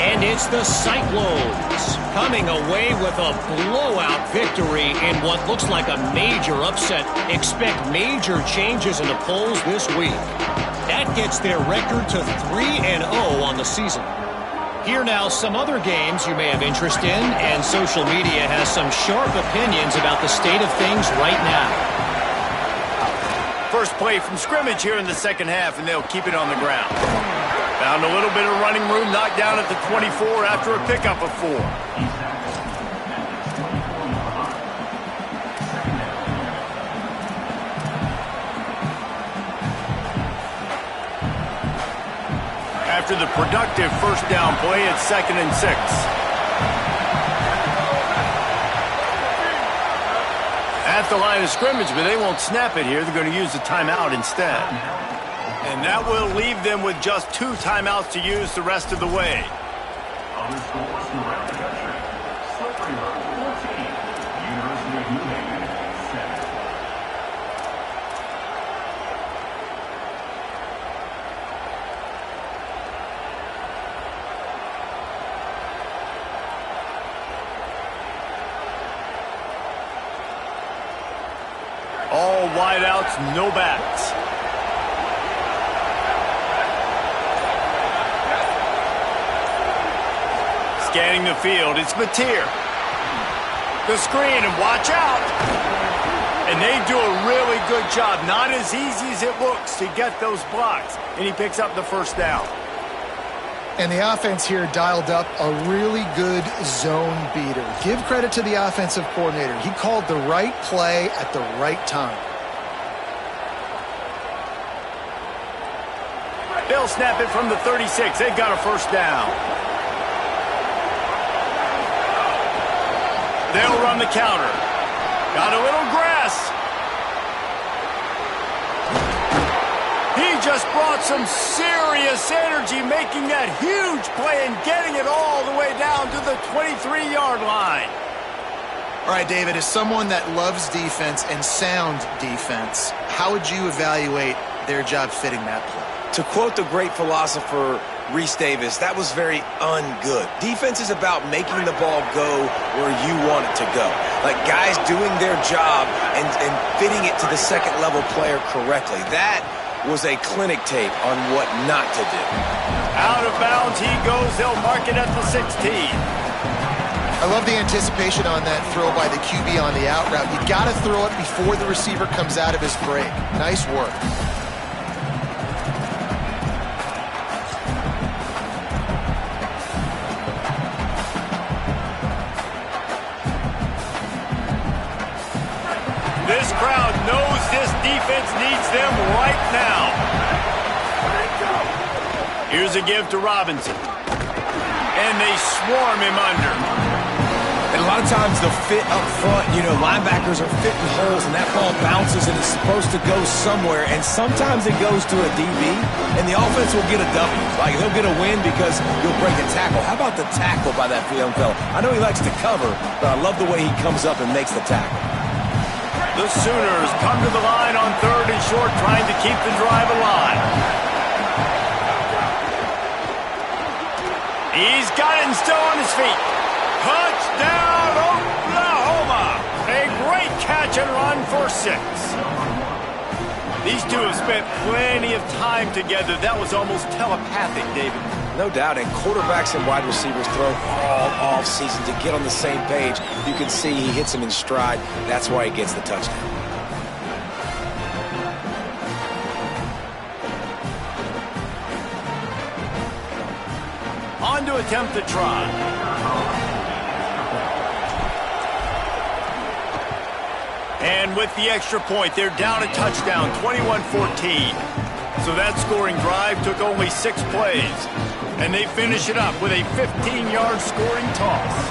And it's the Cyclones coming away with a blowout victory in what looks like a major upset. Expect major changes in the polls this week. That gets their record to 3-0 on the season. Here now, some other games you may have interest in, and social media has some sharp opinions about the state of things right now. First play from scrimmage here in the second half, and they'll keep it on the ground. Found a little bit of running room, knocked down at the 24 after a pickup of 4. After the productive first down play, it's 2nd and 6. At the line of scrimmage, but they won't snap it here. They're going to use the timeout instead. And that will leave them with just 2 timeouts to use the rest of the way. All wideouts, no backs. Scanning the field, it's Mateer. The screen, and watch out. And they do a really good job. Not as easy as it looks to get those blocks. And he picks up the first down. And the offense here dialed up a really good zone beater. Give credit to the offensive coordinator. He called the right play at the right time. They'll snap it from the 36. They've got a first down. They'll run the counter. Got a little grass. He just brought some serious energy, making that huge play and getting it all the way down to the 23-yard line. All right, David, as someone that loves defense and sound defense, how would you evaluate their job fitting that play? To quote the great philosopher Reese Davis, that was very ungood. Defense is about making the ball go where you want it to go. Like guys doing their job and fitting it to the second-level player correctly. That was a clinic tape on what not to do. Out of bounds he goes. They'll mark it at the 16. I love the anticipation on that throw by the QB on the out route. You got to throw it before the receiver comes out of his break. Nice work. This crowd knows this defense needs them right now. Here's a give to Robinson. And they swarm him under. And a lot of times they'll fit up front. You know, linebackers are fitting holes, and that ball bounces, and it's supposed to go somewhere. And sometimes it goes to a DB, and the offense will get a W. Like, they'll get a win because you'll break a tackle. How about the tackle by that young fella? I know he likes to cover, but I love the way he comes up and makes the tackle. The Sooners come to the line on 3rd and short, trying to keep the drive alive. He's got it and still on his feet. Touchdown, Oklahoma! A great catch and run for 6. These two have spent plenty of time together. That was almost telepathic, David. No doubt, and quarterbacks and wide receivers throw all off season to get on the same page. You can see he hits him in stride. That's why he gets the touchdown. On to attempt the try. And with the extra point, they're down a touchdown, 21-14. So that scoring drive took only 6 plays. And they finish it up with a 15-yard scoring toss.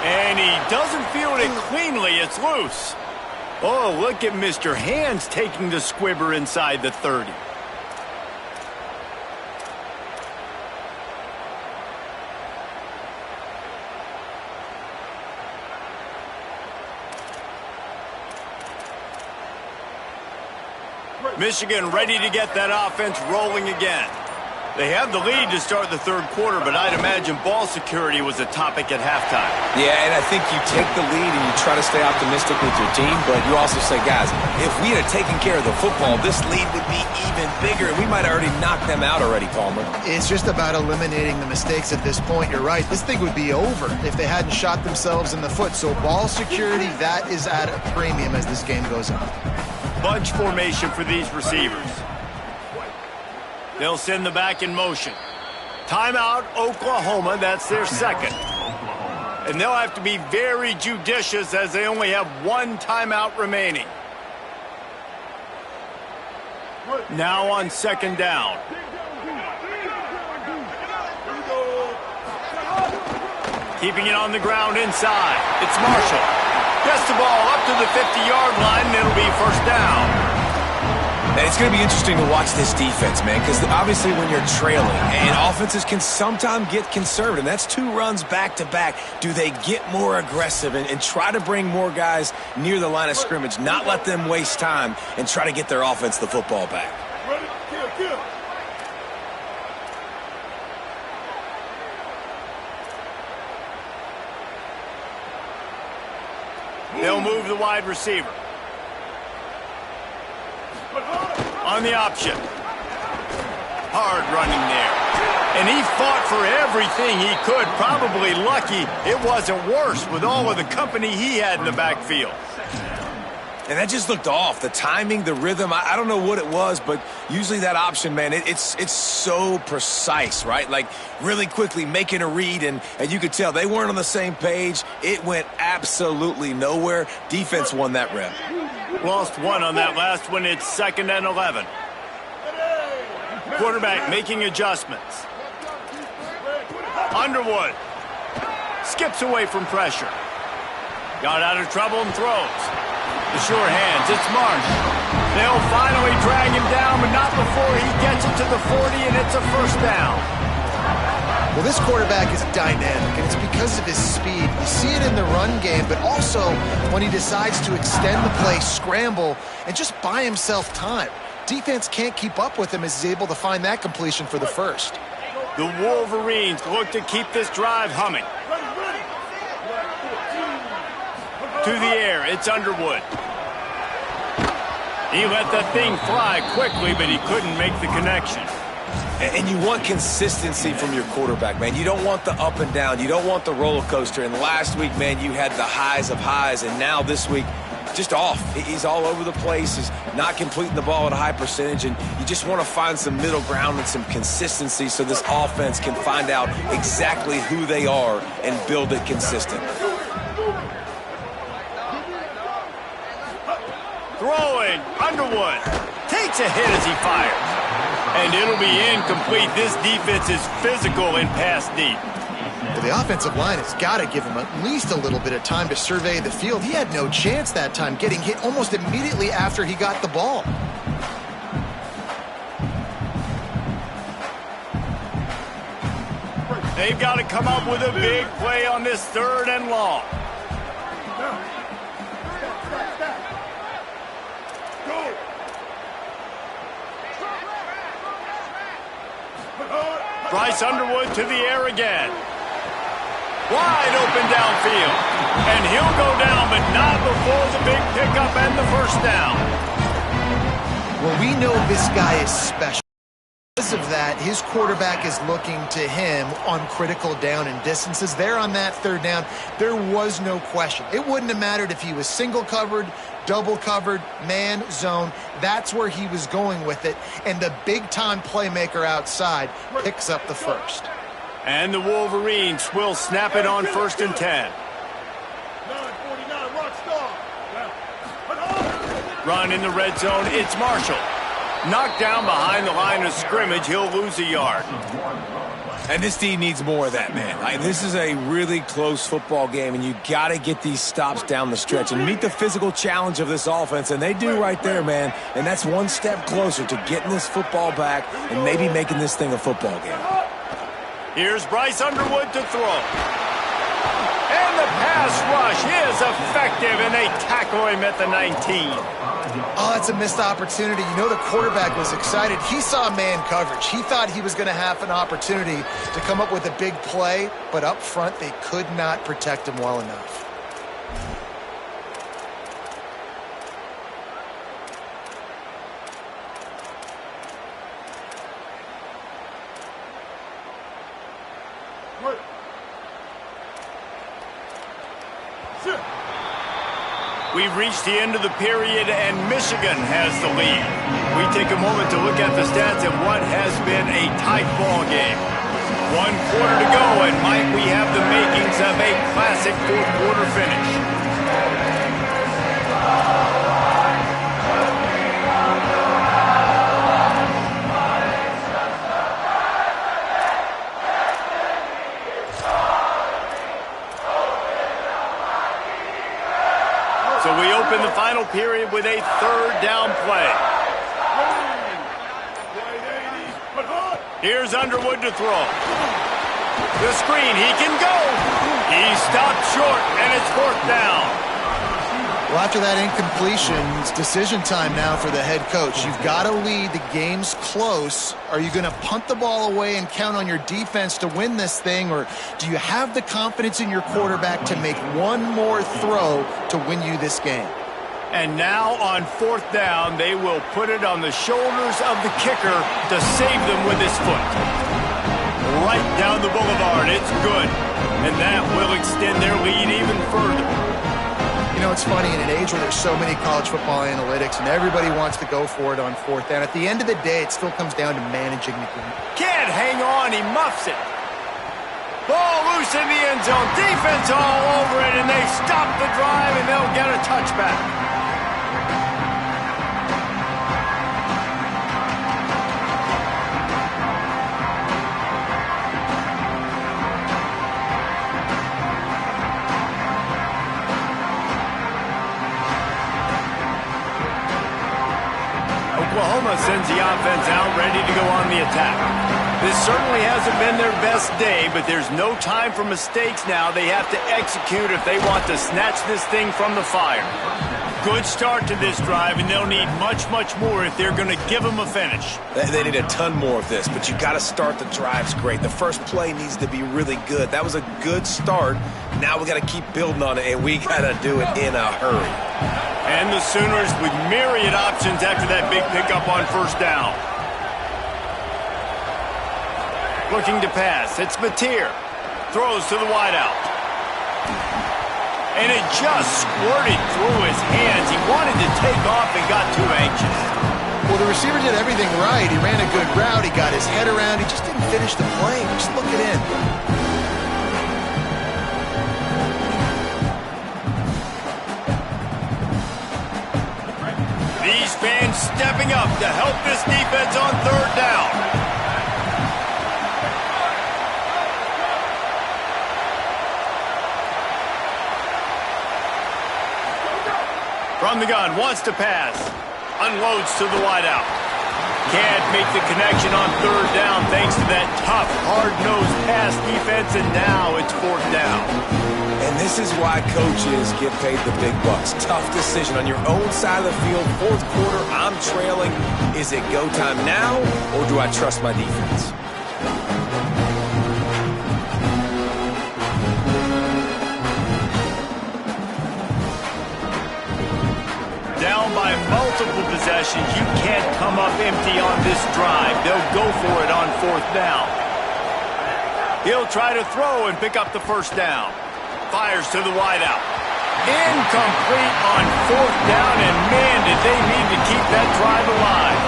And he doesn't field it cleanly. It's loose. Oh, look at Mr. Hands taking the squibber inside the 30. Michigan ready to get that offense rolling again. They have the lead to start the 3rd quarter, but I'd imagine ball security was a topic at halftime. Yeah, and I think you take the lead and you try to stay optimistic with your team, but you also say, guys, if we had taken care of the football, this lead would be even bigger, and we might have already knocked them out already, Palmer. It's just about eliminating the mistakes at this point. You're right. This thing would be over if they hadn't shot themselves in the foot. So ball security, that is at a premium as this game goes on. Bunch formation for these receivers. They'll send the back in motion. Timeout, Oklahoma. That's their 2nd. And they'll have to be very judicious as they only have 1 timeout remaining. Now on 2nd down. Keeping it on the ground inside. It's Marshall. Gets the ball up to the 50-yard line, and it'll be 1st down. And it's going to be interesting to watch this defense, man, because obviously when you're trailing, and offenses can sometimes get conservative, and that's 2 runs back-to-back. Do they get more aggressive and try to bring more guys near the line of scrimmage, not let them waste time, and try to get their offense the football back? They'll move the wide receiver. On the option. Hard running there. And he fought for everything he could. Probably lucky it wasn't worse with all of the company he had in the backfield. And that just looked off. The timing, the rhythm, I don't know what it was, but usually that option, man, it's so precise, right? Like really quickly making a read, and you could tell they weren't on the same page. It went absolutely nowhere. Defense won that rep. Lost 1 on that last one. It's 2nd and 11. Quarterback making adjustments. Underwood skips away from pressure. Got out of trouble and throws. The sure hands, it's Marsh. They'll finally drag him down, but not before he gets it to the 40, and it's a first down. Well, this quarterback is dynamic, and it's because of his speed. You see it in the run game, but also when he decides to extend the play, scramble, and just buy himself time. Defense can't keep up with him as he's able to find that completion for the first. The Wolverines look to keep this drive humming. To the air, it's Underwood. He let that thing fly quickly, but he couldn't make the connection. And you want consistency from your quarterback, man. You don't want the up and down. You don't want the roller coaster. And last week, man, you had the highs of highs. And now this week, just off. He's all over the place. He's not completing the ball at a high percentage. And you just want to find some middle ground and some consistency so this offense can find out exactly who they are and build it consistent. Throwing, Underwood takes a hit as he fires. And it'll be incomplete. This defense is physical and pass deep. Well, the offensive line has got to give him at least a little bit of time to survey the field. He had no chance that time, getting hit almost immediately after he got the ball. They've got to come up with a big play on this 3rd and long. Bryce Underwood to the air again. Wide open downfield. And he'll go down, but not before the big pickup and the first down. Well, we know this guy is special. Because of that, his quarterback is looking to him on critical down and distances. There on that 3rd down, there was no question. It wouldn't have mattered if he was single covered, double covered, man, zone. That's where he was going with it. And the big-time playmaker outside picks up the first. And the Wolverines will snap it on 1st and 10. Run in the red zone, it's Marshall. Knocked down behind the line of scrimmage, he'll lose a yard. And this team needs more of that, man. This is a really close football game, and you got to get these stops down the stretch and meet the physical challenge of this offense, and they do right there, man. And that's one step closer to getting this football back and maybe making this thing a football game. Here's Bryce Underwood to throw. And the pass rush is effective, and they tackle him at the 19. Oh, that's a missed opportunity. You know the quarterback was excited. He saw man coverage. He thought he was going to have an opportunity to come up with a big play, but up front they could not protect him well enough. We've reached the end of the period, and Michigan has the lead. We take a moment to look at the stats of what has been a tight ball game. 1 quarter to go, and might we have the makings of a classic 4th quarter finish. So we open the final period with a 3rd down play. Here's Underwood to throw. The screen, he can go. He stopped short, and it's 4th down. Well, after that incompletion, it's decision time now for the head coach. You've got to lead. The game's close. Are you going to punt the ball away and count on your defense to win this thing, or do you have the confidence in your quarterback to make one more throw to win you this game? And now on 4th down, they will put it on the shoulders of the kicker to save them with his foot. Right down the boulevard, it's good. And that will extend their lead even further. You know, it's funny, in an age where there's so many college football analytics and everybody wants to go for it on 4th down, at the end of the day, it still comes down to managing the game. Can't hang on, he muffs it. Ball loose in the end zone, defense all over it, and they stop the drive, and they'll get a touchback. Alabama sends the offense out ready to go on the attack. This certainly hasn't been their best day, but there's no time for mistakes now. They have to execute if they want to snatch this thing from the fire. Good start to this drive, and they'll need much, much more if they're going to give them a finish. They need a ton more of this, but you got to start the drives great. The first play needs to be really good. That was a good start. Now we got to keep building on it, and we got to do it in a hurry. And the Sooners with myriad options after that big pickup on first down. Looking to pass. It's Mateer. Throws to the wideout. And it just squirted through his hands. He wanted to take off and got too anxious. Well, the receiver did everything right. He ran a good route. He got his head around. He just didn't finish the play. Just look it in. These fans stepping up to help this defense on third down. From the gun, wants to pass. Unloads to the wideout. Can't make the connection on third down thanks to that tough, hard-nosed pass defense, and now it's fourth down. And this is why coaches get paid the big bucks. Tough decision on your own side of the field. Fourth quarter, I'm trailing. Is it go time now, or do I trust my defense? Down by multiple possessions, you can't come up empty on this drive. They'll go for it on fourth down. He'll try to throw and pick up the first down. Fires to the wideout. Incomplete on fourth down, and man, did they need to keep that drive alive.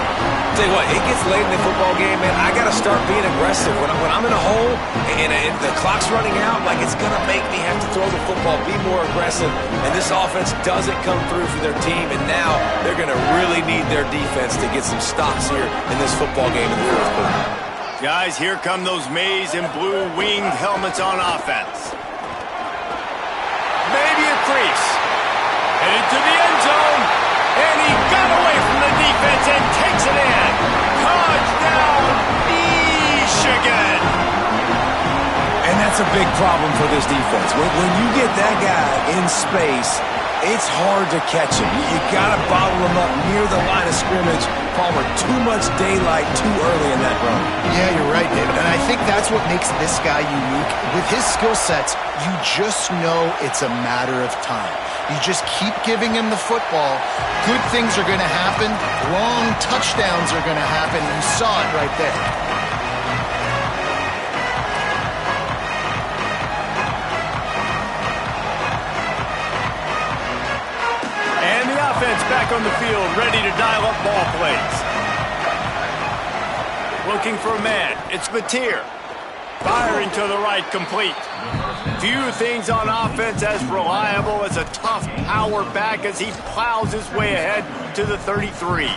Tell you what, it gets late in the football game, man. I got to start being aggressive. When I'm in a hole and the clock's running out, like, it's going to make me have to throw the football, be more aggressive. And this offense doesn't come through for their team, and now they're going to really need their defense to get some stops here in this football game in the fourth quarter. Guys, here come those maize and blue winged helmets on offense. Maybe a crease. Headed to the end zone. And he got away from the defense and takes it in. Touchdown, Michigan. And that's a big problem for this defense. When you get that guy in space, it's hard to catch him. You got to bottle him up near the line of scrimmage. Palmer, too much daylight too early in that run. Yeah, you're right, David. And I think that's what makes this guy unique. With his skill sets, you just know it's a matter of time. You just keep giving him the football. Good things are going to happen. Long touchdowns are going to happen. You saw it right there. And the offense back on the field, ready to dial up ball plays. Looking for a man. It's Mateer. Firing to the right, complete. Few things on offense as reliable as a tough power back as he plows his way ahead to the 33.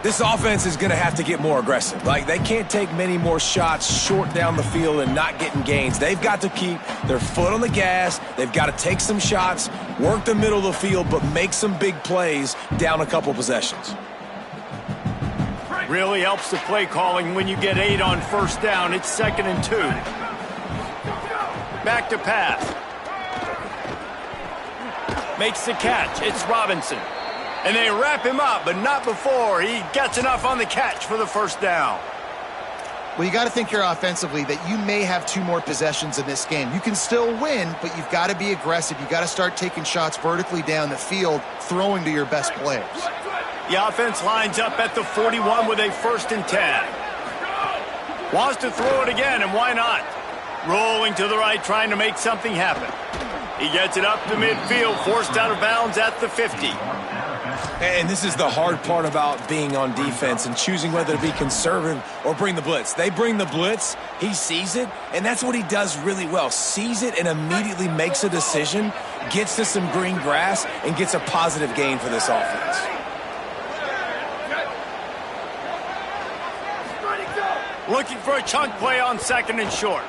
This offense is going to have to get more aggressive. Like, they can't take many more shots short down the field and not getting gains. They've got to keep their foot on the gas. They've got to take some shots, work the middle of the field, but make some big plays down a couple possessions. Really helps the play calling when you get 8 on first down. It's 2nd and 2. Back to pass. Makes the catch. It's Robinson. And they wrap him up, but not before he gets enough on the catch for the first down. Well, you got to think here offensively that you may have 2 more possessions in this game. You can still win, but you've got to be aggressive. You've got to start taking shots vertically down the field, throwing to your best players. The offense lines up at the 41 with a 1st and 10. Wants to throw it again, and why not? Rolling to the right, trying to make something happen. He gets it up to midfield, forced out of bounds at the 50. And this is the hard part about being on defense and choosing whether to be conservative or bring the blitz. They bring the blitz, he sees it, and that's what he does really well. Sees it and immediately makes a decision, gets to some green grass, and gets a positive gain for this offense. Looking for a chunk play on 2nd and short.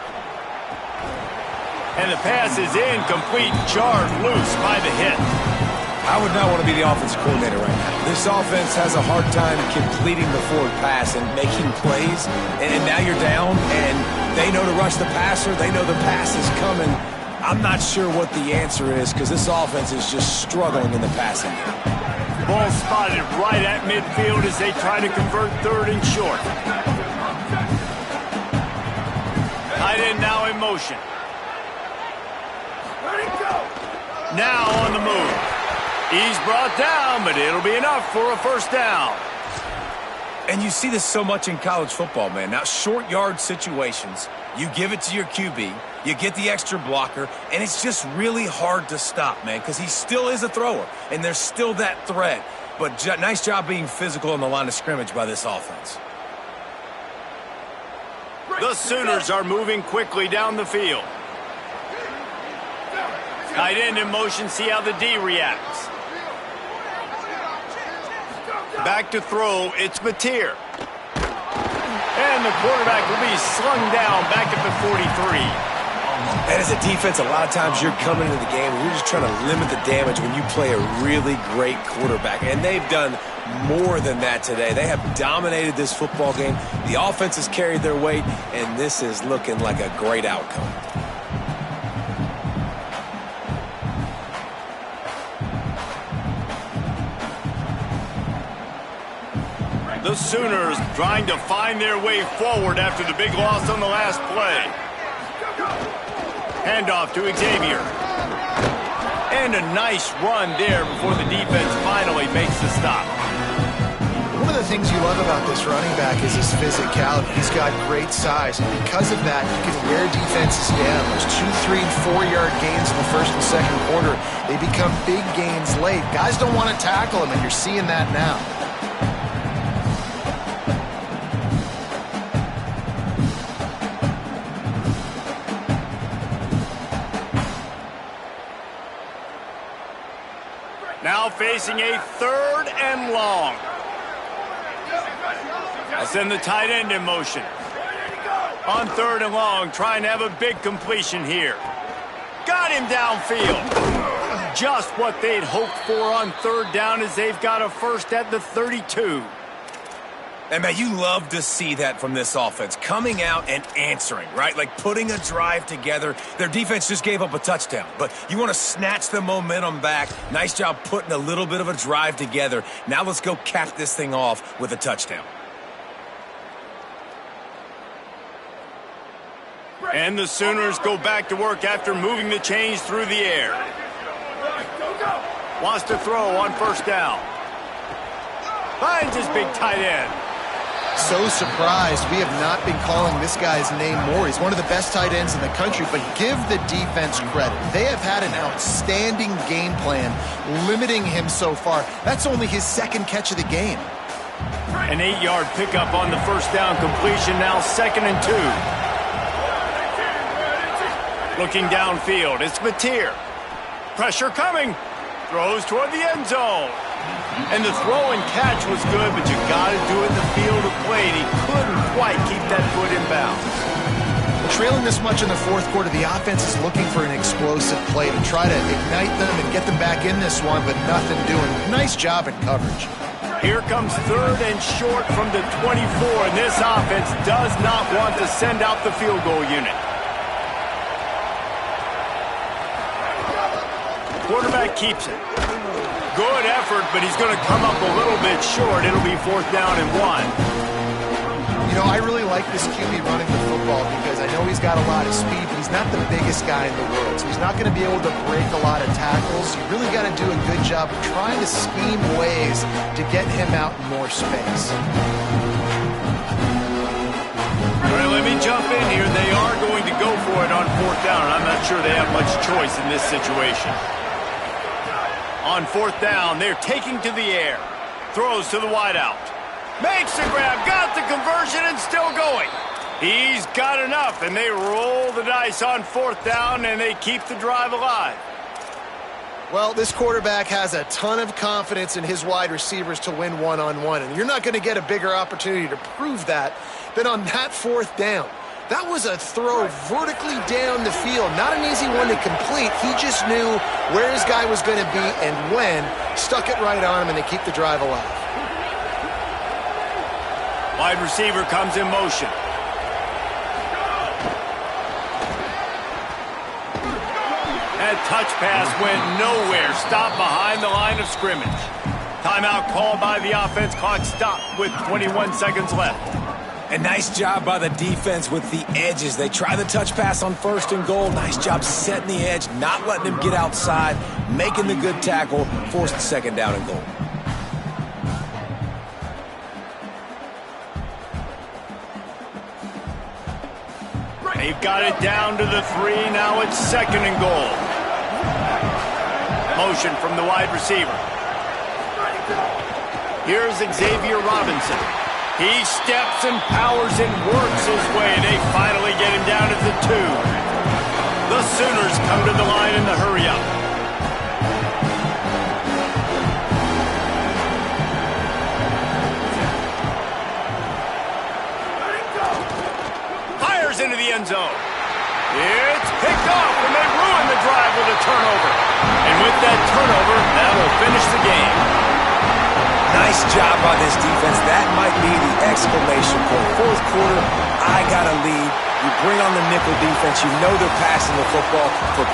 And the pass is incomplete, jarred loose by the hit. I would not want to be the offensive coordinator right now. This offense has a hard time completing the forward pass and making plays, and now you're down, and they know to rush the passer. They know the pass is coming. I'm not sure what the answer is because this offense is just struggling in the passing game. Ball spotted right at midfield as they try to convert third and short. Tight end now in motion. Now on the move. He's brought down, but it'll be enough for a first down. And you see this so much in college football, man. Now, short yard situations, you give it to your QB, you get the extra blocker, and it's just really hard to stop, man, because he still is a thrower, and there's still that threat. But nice job being physical on the line of scrimmage by this offense. The Sooners are moving quickly down the field. Tight end in motion, see how the D reacts. Back to throw, it's Mateer. And the quarterback will be slung down back at the 43. And as a defense, a lot of times you're coming into the game and you're just trying to limit the damage when you play a really great quarterback. And they've done more than that today. They have dominated this football game. The offense has carried their weight, and this is looking like a great outcome. The Sooners trying to find their way forward after the big loss on the last play. Handoff to Xavier. And a nice run there before the defense finally makes the stop. One of the things you love about this running back is his physicality. He's got great size, and because of that, he can wear defenses down. Those 2, 3, and 4-yard gains in the first and second quarter, they become big gains late. Guys don't want to tackle him, and you're seeing that now. Now facing a third and long. I send the tight end in motion. On third and long, trying to have a big completion here. Got him downfield. Just what they'd hoped for on third down as they've got a first at the 32. And, man, you love to see that from this offense, coming out and answering, right? Like putting a drive together. Their defense just gave up a touchdown, but you want to snatch the momentum back. Nice job putting a little bit of a drive together. Now let's go cap this thing off with a touchdown. And the Sooners go back to work after moving the chains through the air. Wants to throw on first down. Finds his big tight end. So surprised we have not been calling this guy's name more. He's one of the best tight ends in the country, but give the defense credit. They have had an outstanding game plan limiting him so far. That's only his second catch of the game. An 8-yard pickup on the first down completion, now 2nd and 2. Looking downfield, it's Mateer. Pressure coming. Throws toward the end zone. And the throw and catch was good, but you got to do it in the field of play, and he couldn't quite keep that foot in bounds. Trailing this much in the fourth quarter, the offense is looking for an explosive play to try to ignite them and get them back in this one, but nothing doing. Nice job in coverage. Here comes third and short from the 24, and this offense does not want to send out the field goal unit. Quarterback keeps it. Good effort, but he's going to come up a little bit short. It'll be 4th down and 1. You know, I really like this QB running the football because I know he's got a lot of speed, but he's not the biggest guy in the world, so he's not going to be able to break a lot of tackles. You really got to do a good job of trying to scheme ways to get him out in more space. All right, let me jump in here. They are going to go for it on 4th down, and I'm not sure they have much choice in this situation. On 4th down, they're taking to the air. Throws to the wideout. Makes the grab, got the conversion, and still going. He's got enough, and they roll the dice on 4th down, and they keep the drive alive. Well, this quarterback has a ton of confidence in his wide receivers to win one-on-one, and you're not going to get a bigger opportunity to prove that than on that 4th down. That was a throw vertically down the field. Not an easy one to complete. He just knew where his guy was going to be and when. Stuck it right on him, and they keep the drive alive. Wide receiver comes in motion. That touch pass went nowhere. Stopped behind the line of scrimmage. Timeout called by the offense. Clock stopped with 21 seconds left. A nice job by the defense with the edges. They try the touch pass on 1st and goal. Nice job setting the edge, not letting him get outside, making the good tackle, forced the 2nd down and goal. They've got it down to the 3. Now it's 2nd and goal. Motion from the wide receiver. Here's Xavier Robinson. He steps and powers and works his way. They finally get him down at the 2. The Sooners come to the line in the hurry-up. Fires into the end zone. It's picked off, and they ruin the drive with a turnover. And with that turnover, that'll finish the game. Nice job by this defense. That might be the exclamation point. 4th quarter, I got a lead. You bring on the nickel defense. You know they're passing the football for